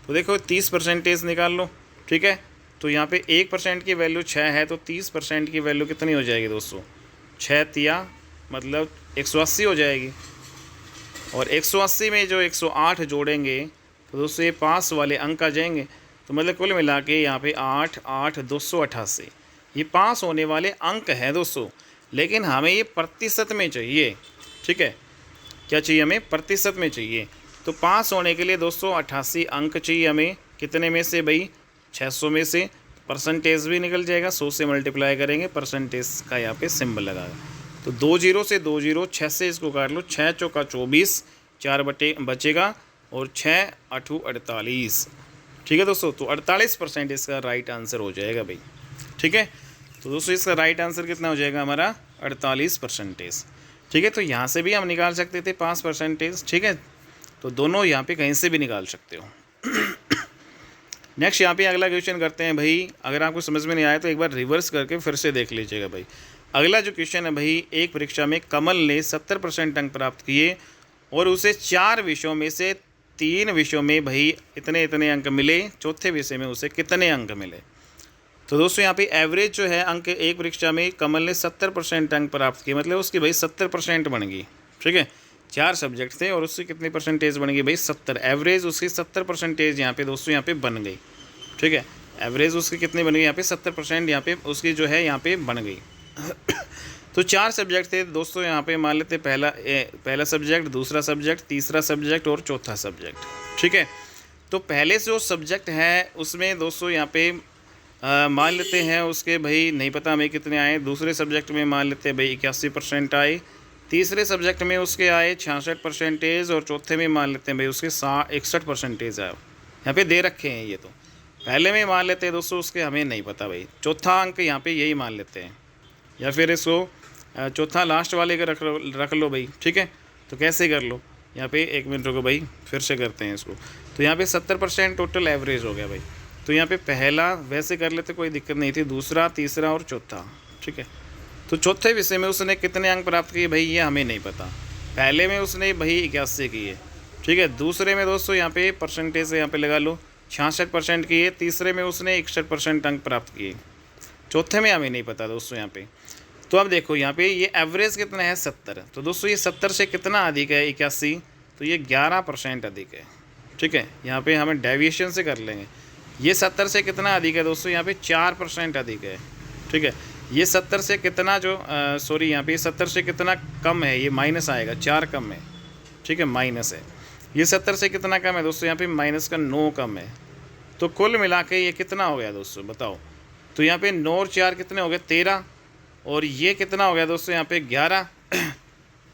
तो देखो 30% निकाल लो। ठीक है, तो यहाँ पे 1% की वैल्यू 6 है, तो 30% की वैल्यू कितनी हो जाएगी दोस्तों, 6 तिया मतलब 180 हो जाएगी। और 180 में जो 108 जोड़ेंगे तो दोस्तों ये पास वाले अंक आ जाएंगे। तो मतलब कुल मिला के यहाँ पे 8 8 288 ये पास होने वाले अंक हैं दोस्तों, लेकिन हमें ये प्रतिशत में चाहिए। ठीक है, क्या चाहिए हमें, प्रतिशत में चाहिए। तो पास होने के लिए दोस्तों 88 अंक चाहिए हमें, कितने में से भाई 600 में से। परसेंटेज भी निकल जाएगा, 100 से मल्टीप्लाई करेंगे, परसेंटेज का यहाँ पे सिंबल लगाएगा। तो 20 से 20, 6 से इसको काट लो, 6 चौका 24, 4 बचेगा और 6 8 48। ठीक है दोस्तों, तो 48% इसका राइट आंसर हो जाएगा भाई। ठीक है, तो दोस्तों इसका राइट आंसर कितना हो जाएगा हमारा 48%। ठीक है, तो यहाँ से भी हम निकाल सकते थे 5%। ठीक है, तो दोनों यहाँ पे कहीं से भी निकाल सकते हो। नेक्स्ट यहाँ पे अगला क्वेश्चन करते हैं भाई। अगर आपको समझ में नहीं आया तो एक बार रिवर्स करके फिर से देख लीजिएगा भाई। अगला जो क्वेश्चन है भाई, एक परीक्षा में कमल ने 70% अंक प्राप्त किए और उसे 4 विषयों में से 3 विषयों में भाई इतने इतने अंक मिले, चौथे विषय में उसे कितने अंक मिले। तो दोस्तों यहाँ पे एवरेज जो है अंक, एक परीक्षा में कमल ने 70% अंक प्राप्त किए, मतलब उसकी भाई 70% बन गई। ठीक है, 4 सब्जेक्ट थे और उससे कितनी परसेंटेज बन गई भाई 70। एवरेज उसकी 70% यहाँ पे दोस्तों यहाँ पे बन गई। ठीक है, एवरेज उसकी कितनी बन गई यहाँ पे 70% यहाँ पे उसकी जो है यहाँ पे बन गई। तो 4 सब्जेक्ट थे दोस्तों यहाँ पे, मान लेते पहला सब्जेक्ट, दूसरा सब्जेक्ट, तीसरा सब्जेक्ट और चौथा सब्जेक्ट। ठीक है, तो पहले जो सब्जेक्ट है उसमें दोस्तों यहाँ पे मान लेते हैं उसके भाई नहीं पता हमें कितने आए। दूसरे सब्जेक्ट में मान लेते हैं भाई 81% आए। तीसरे सब्जेक्ट में उसके आए 66% और चौथे में मान लेते हैं भाई उसके 61% आए। यहाँ पे दे रखे हैं ये। तो पहले में मान लेते हैं दोस्तों उसके हमें नहीं पता भाई, चौथा अंक यहाँ पे यही मान लेते हैं, या फिर इसको चौथा लास्ट वाले का रख लो भाई। ठीक है, तो कैसे कर लो, यहाँ पे 1 मिनट रुको भाई, फिर से करते हैं इसको। तो यहाँ पे 70% टोटल एवरेज हो गया भाई। तो यहाँ पे पहला वैसे कर लेते कोई दिक्कत नहीं थी, दूसरा, तीसरा और चौथा। ठीक है, तो चौथे विषय में उसने कितने अंक प्राप्त किए भाई ये हमें नहीं पता। पहले में उसने भाई 81 किए। ठीक है, दूसरे में दोस्तों यहाँ पे परसेंटेज यहाँ पे लगा लो 66% किए। तीसरे में उसने 61% अंक प्राप्त किए। चौथे में हमें नहीं पता दोस्तों यहाँ पे। तो अब देखो यहाँ पे ये एवरेज कितना है 70। तो दोस्तों ये 70 से कितना अधिक है 81, तो ये 11% अधिक है। ठीक है, यहाँ पे हमें डेविएशन से कर लेंगे। ये 70 से कितना अधिक है दोस्तों, यहाँ पे 4% अधिक है। ठीक है, ये 70 से कितना जो सॉरी यहाँ पे 70 से कितना कम है, ये माइनस आएगा, 4 कम है। ठीक है, माइनस है। ये 70 से कितना कम है दोस्तों, यहाँ पे माइनस का 9 कम है। तो कुल मिला के ये कितना हो गया दोस्तों बताओ। तो यहाँ पे 9 और 4 कितने हो गए 13, और ये कितना हो गया दोस्तों यहाँ पे 11।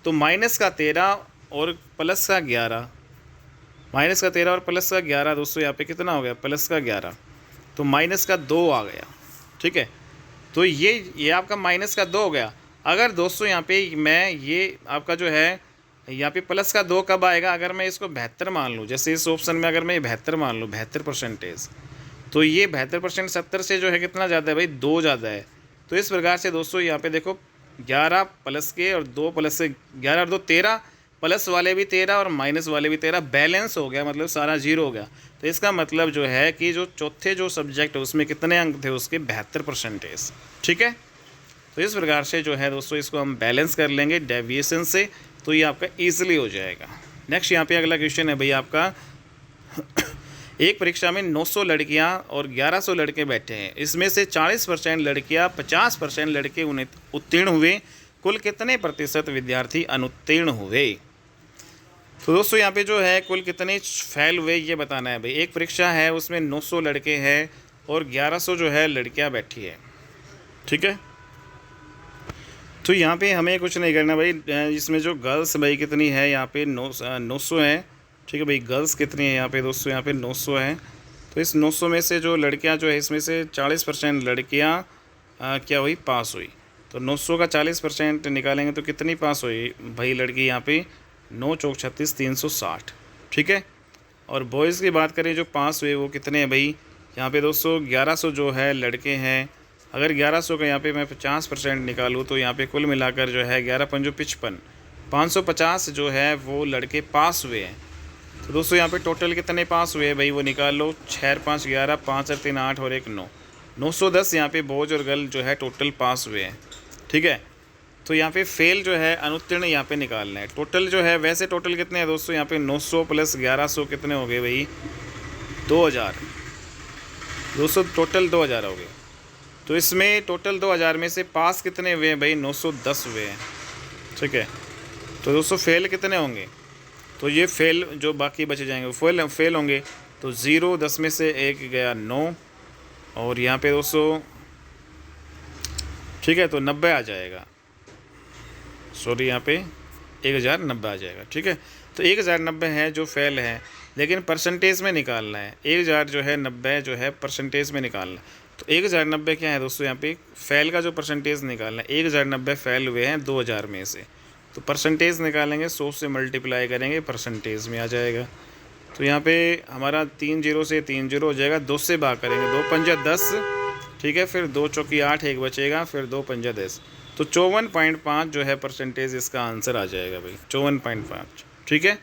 तो माइनस का 13 और प्लस का 11, माइनस का 13 और प्लस का 11 दोस्तों यहाँ पे कितना हो गया प्लस का 11, तो माइनस का 2 आ गया। ठीक है, तो ये आपका माइनस का 2 हो गया। अगर दोस्तों यहाँ पे मैं ये आपका जो है यहाँ पे प्लस का 2 कब आएगा, अगर मैं इसको 72 मान लूँ, जैसे इस ऑप्शन में अगर मैं 72 मान लूँ, 72%, तो ये 72% 70 से जो है कितना ज़्यादा है भाई 2 ज़्यादा है। तो इस प्रकार से दोस्तों यहाँ पे देखो 11 प्लस के और 2 प्लस से 11 और 2 13, प्लस वाले भी 13 और माइनस वाले भी 13, बैलेंस हो गया, मतलब सारा जीरो हो गया। तो इसका मतलब जो है कि जो चौथे जो सब्जेक्ट है उसमें कितने अंक थे उसके 72%। ठीक है, तो इस प्रकार से जो है दोस्तों इसको हम बैलेंस कर लेंगे डेविएशन से, तो ये आपका ईजिली हो जाएगा। नेक्स्ट यहाँ पे अगला क्वेश्चन है भाई आपका एक परीक्षा में 900 लड़कियां और 1100 लड़के बैठे हैं, इसमें से 40% लड़कियां 50% लड़के उत्तीर्ण हुए, कुल कितने प्रतिशत विद्यार्थी अनुत्तीर्ण हुए। तो दोस्तों यहाँ पे जो है कुल कितने फेल हुए ये बताना है भाई। एक परीक्षा है उसमें 900 लड़के हैं और 1100 जो है लड़कियां बैठी है। ठीक है, तो यहाँ पे हमें कुछ नहीं करना भाई, इसमें जो गर्ल्स भाई कितनी है यहाँ पे 900 है। ठीक है भाई, गर्ल्स कितनी है यहाँ पे दोस्तों, यहाँ पे 900 है। तो इस 900 में से जो लड़कियाँ जो है इसमें से 40% लड़कियाँ क्या हुई पास हुई। तो 900 का 40% निकालेंगे तो कितनी पास हुई भाई लड़की यहाँ पे 9 चौक 36 360। ठीक है, और बॉयज़ की बात करें जो पास हुए वो कितने हैं भाई, यहाँ पे दोस्तों 1100 जो है लड़के हैं। अगर 1100 का यहाँ पे मैं 50% निकालूँ तो यहाँ पे कुल मिलाकर जो है 11 पंजो 55, 550 जो है वो लड़के पास हुए हैं। तो दोस्तों यहाँ पे टोटल कितने पास हुए भाई वो निकाल लो, 6 5 11, 5 और 3 8 और 1 9, 910 यहाँ पे बॉयज और गर्ल जो है टोटल पास हुए हैं। ठीक है, तो यहाँ पे फेल जो है अनुत्तीर्ण यहाँ पे निकालना है। टोटल जो है वैसे टोटल कितने हैं दोस्तों, यहाँ पे 900 प्लस 1100 कितने हो गए भाई 2000, दोस्तों टोटल 2000 हो गए। तो इसमें टोटल 2000 में से पास कितने हुए हैं भाई 910 हुए हैं। ठीक है, तो दोस्तों फेल कितने होंगे, तो ये फेल जो बाकी बचे जाएंगे वो फेल होंगे। तो 0 10 में से 1 गया 9, और यहाँ पे दोस्तों ठीक है तो 90 आ जाएगा, सॉरी यहाँ पे 1090 आ जाएगा। ठीक है, तो 1090 है जो फेल है, लेकिन परसेंटेज में निकालना है। 1000 जो है 90 जो है परसेंटेज में निकालना है। तो 1090 क्या है दोस्तों, यहाँ पे फेल का जो परसेंटेज निकालना है। 1090 फेल हुए हैं 2000 में से, तो परसेंटेज निकालेंगे 100 से मल्टीप्लाई करेंगे, परसेंटेज में आ जाएगा। तो यहाँ पे हमारा 3 0 से 3 0 हो जाएगा, 2 से भाग करेंगे, 2 पंजा 10। ठीक है, फिर 2 चौकी 8 एक बचेगा, फिर 2 पंजा 10, तो 54.5 जो है परसेंटेज इसका आंसर आ जाएगा भाई 54.5। ठीक है,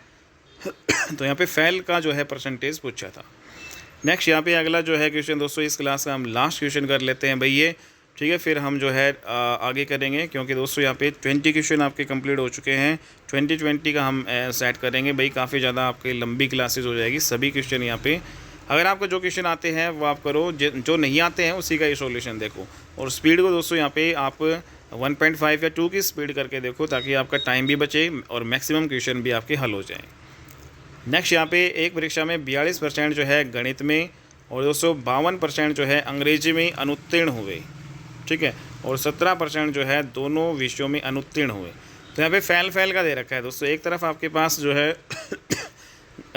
तो यहाँ पे फेल का जो है परसेंटेज पूछा था। नेक्स्ट यहाँ पे अगला जो है क्वेश्चन दोस्तों इस क्लास का हम लास्ट क्वेश्चन कर लेते हैं भाई। ये ठीक है, फिर हम जो है आगे करेंगे, क्योंकि दोस्तों यहाँ पे 20 क्वेश्चन आपके कंप्लीट हो चुके हैं। 20 का हम सेट करेंगे भाई, काफ़ी ज़्यादा आपकी लंबी क्लासेस हो जाएगी। सभी क्वेश्चन यहाँ पे, अगर आपको जो क्वेश्चन आते हैं वो आप करो, जो नहीं आते हैं उसी का ही सॉल्यूशन देखो। और स्पीड को दोस्तों यहाँ पे आप 1.5 या 2 की स्पीड करके देखो, ताकि आपका टाइम भी बचे और मैक्सिमम क्वेश्चन भी आपके हल हो जाएँ। नेक्स्ट यहाँ पे एक परीक्षा में 42% जो है गणित में, और दोस्तों 52% जो है अंग्रेजी में अनुत्तीर्ण हुए, ठीक है, और 17% जो है दोनों विषयों में अनुत्तीर्ण हुए। तो यहाँ पे फैल का दे रखा है दोस्तों। एक तरफ आपके पास जो है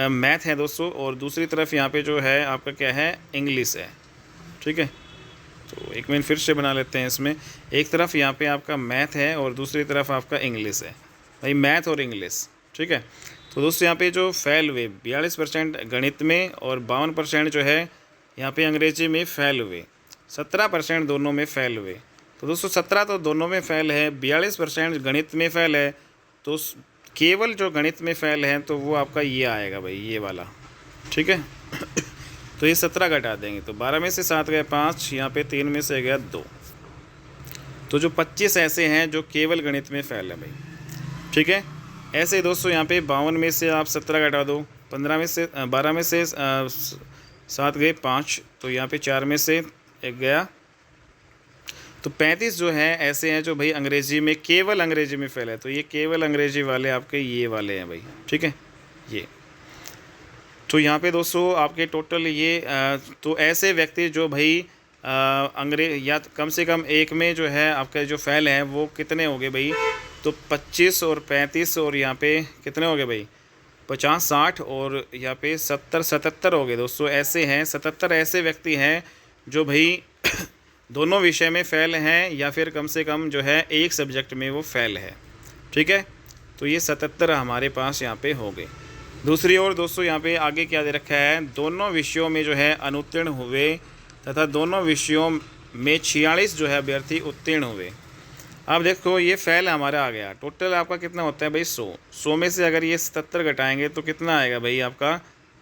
मैथ है दोस्तों, और दूसरी तरफ यहाँ पे जो है आपका क्या है, इंग्लिश है, ठीक है। तो एक मिनट फिर से बना लेते हैं इसमें। एक तरफ यहाँ पे आपका मैथ है और दूसरी तरफ आपका इंग्लिश है भाई, मैथ और इंग्लिश, ठीक है। तो दोस्तों यहाँ पे जो फेल हुए 42% गणित में, और 52% जो है यहाँ पे अंग्रेजी में फेल हुए, 17% दोनों में फेल हुए। तो दोस्तों 17 तो दोनों में फेल है, 42% गणित में फेल है, तो केवल जो गणित में फेल है तो वो आपका ये आएगा भाई, ये वाला, ठीक है। तो ये 17 घटा देंगे, तो 12 में से 7 गए 5, यहाँ पे 3 में से गया 2। तो जो 25 ऐसे हैं जो केवल गणित में फेल है भाई, ठीक है। ऐसे दोस्तों यहाँ पे 52 में से आप 17 घटा दो, 12 में से 7 गए 5, तो यहाँ पे 4 में से 1 गया, तो 35 जो है ऐसे हैं जो भाई अंग्रेजी में, केवल अंग्रेजी में फेल है। तो ये केवल अंग्रेजी वाले आपके ये वाले हैं भाई, ठीक है ये। तो यहाँ पे दोस्तों आपके टोटल ये तो ऐसे व्यक्ति जो भाई अंग्रेज या कम से कम एक में जो है आपके जो फेल हैं वो कितने हो गए भाई, तो 25 और 35, और यहाँ पे कितने हो गए भाई, 50, 60, और यहाँ पे 70, 77 हो गए दोस्तों। ऐसे हैं 77 ऐसे व्यक्ति हैं जो भाई दोनों विषय में फ़ेल हैं, या फिर कम से कम जो है एक सब्जेक्ट में वो फ़ेल है, ठीक है। तो ये 77 हमारे पास यहाँ पे हो गए। दूसरी ओर दोस्तों यहाँ पे आगे क्या दे रखा है, दोनों विषयों में जो है अनुत्तीर्ण हुए, तथा दोनों विषयों में 46 जो है अभ्यर्थी उत्तीर्ण हुए। अब देखो ये फ़ेल हमारा आ गया, टोटल आपका कितना होता है भाई 100 में से अगर ये 77 घटाएंगे तो कितना आएगा भाई आपका,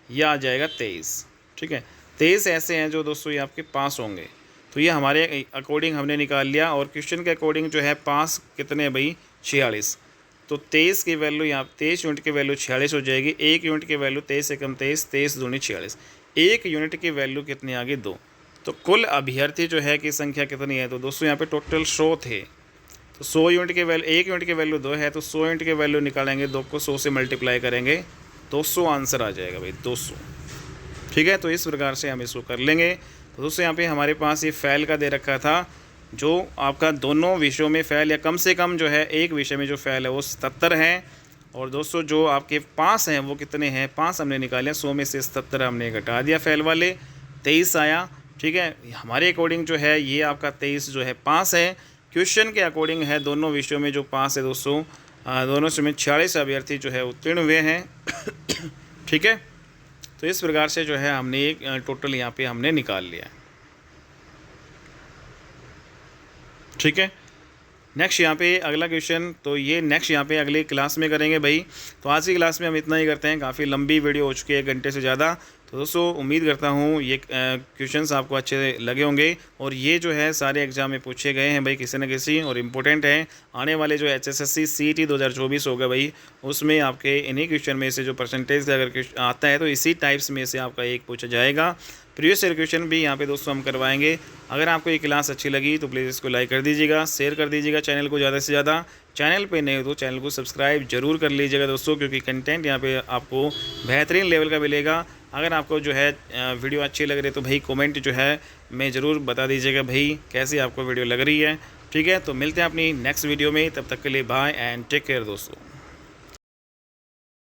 ये आ जाएगा 23, ठीक है। 23 ऐसे हैं जो दोस्तों ये आपके पास होंगे। तो ये हमारे अकॉर्डिंग हमने निकाल लिया, और क्वेश्चन के अकॉर्डिंग जो है पास कितने भाई 46। तो 23 की वैल्यू यहाँ 23 यूनिट की वैल्यू 46 हो जाएगी। 1 यूनिट की वैल्यू 23 से कम 23, 23 दूनी 46, 1 यूनिट की वैल्यू कितनी आ गई 2। तो कुल अभ्यर्थी जो है की संख्या कितनी है, तो दोस्तों यहाँ पे टोटल 100 थे। तो 100 यूनिट की वैल्यू, 1 यूनिट की वैल्यू 2 है, तो 100 यूनिट की वैल्यू निकालेंगे, 2 को 100 से मल्टीप्लाई करेंगे, 200 आंसर आ जाएगा भाई 200, ठीक है। तो इस प्रकार से हम इसको कर लेंगे। तो दोस्तों यहाँ पे हमारे पास ये फ़ेल का दे रखा था, जो आपका दोनों विषयों में फ़ेल या कम से कम जो है एक विषय में जो फ़ेल है वो 77 हैं। और दोस्तों जो आपके पास हैं वो कितने हैं, 5 हमने निकाले, 100 में से 77 हमने घटा दिया, फ़ेल वाले 23 आया, ठीक है। हमारे अकॉर्डिंग जो है ये आपका 23 जो है पास है। क्वेश्चन के अकॉर्डिंग है दोनों विषयों में जो पास है दोस्तों, दोनों में 46 अभ्यर्थी जो है उत्तीर्ण हुए हैं, ठीक है। तो इस प्रकार से जो है हमने एक टोटल यहाँ पे हमने निकाल लिया, ठीक है। नेक्स्ट यहाँ पे अगला क्वेश्चन, तो ये नेक्स्ट यहाँ पे अगली क्लास में करेंगे भाई। तो आज की क्लास में हम इतना ही करते हैं, काफ़ी लंबी वीडियो हो चुकी है, 1 घंटे से ज़्यादा। तो दोस्तों उम्मीद करता हूँ ये क्वेश्चंस आपको अच्छे लगे होंगे, और ये जो है सारे एग्जाम में पूछे गए हैं भाई किसी न किसी, और इम्पोर्टेंट है। आने वाले जो HSSC CET 2024 होगा भाई, उसमें आपके इन्हीं क्वेश्चन में से जो परसेंटेज अगर आता है तो इसी टाइप्स में से आपका एक पूछा जाएगा। प्रीवियस ईयर क्वेश्चन भी यहाँ पे दोस्तों हम करवाएंगे। अगर आपको ये क्लास अच्छी लगी तो प्लीज़ इसको लाइक कर दीजिएगा, शेयर कर दीजिएगा चैनल को ज़्यादा से ज़्यादा। चैनल पे नहीं हो तो चैनल को सब्सक्राइब जरूर कर लीजिएगा दोस्तों, क्योंकि कंटेंट यहाँ पे आपको बेहतरीन लेवल का मिलेगा। अगर आपको जो है वीडियो अच्छी लग रही है तो भाई कमेंट जो है मैं ज़रूर बता दीजिएगा भाई कैसी आपको वीडियो लग रही है, ठीक है। तो मिलते हैं अपनी नेक्स्ट वीडियो में, तब तक के लिए बाय एंड टेक केयर दोस्तों।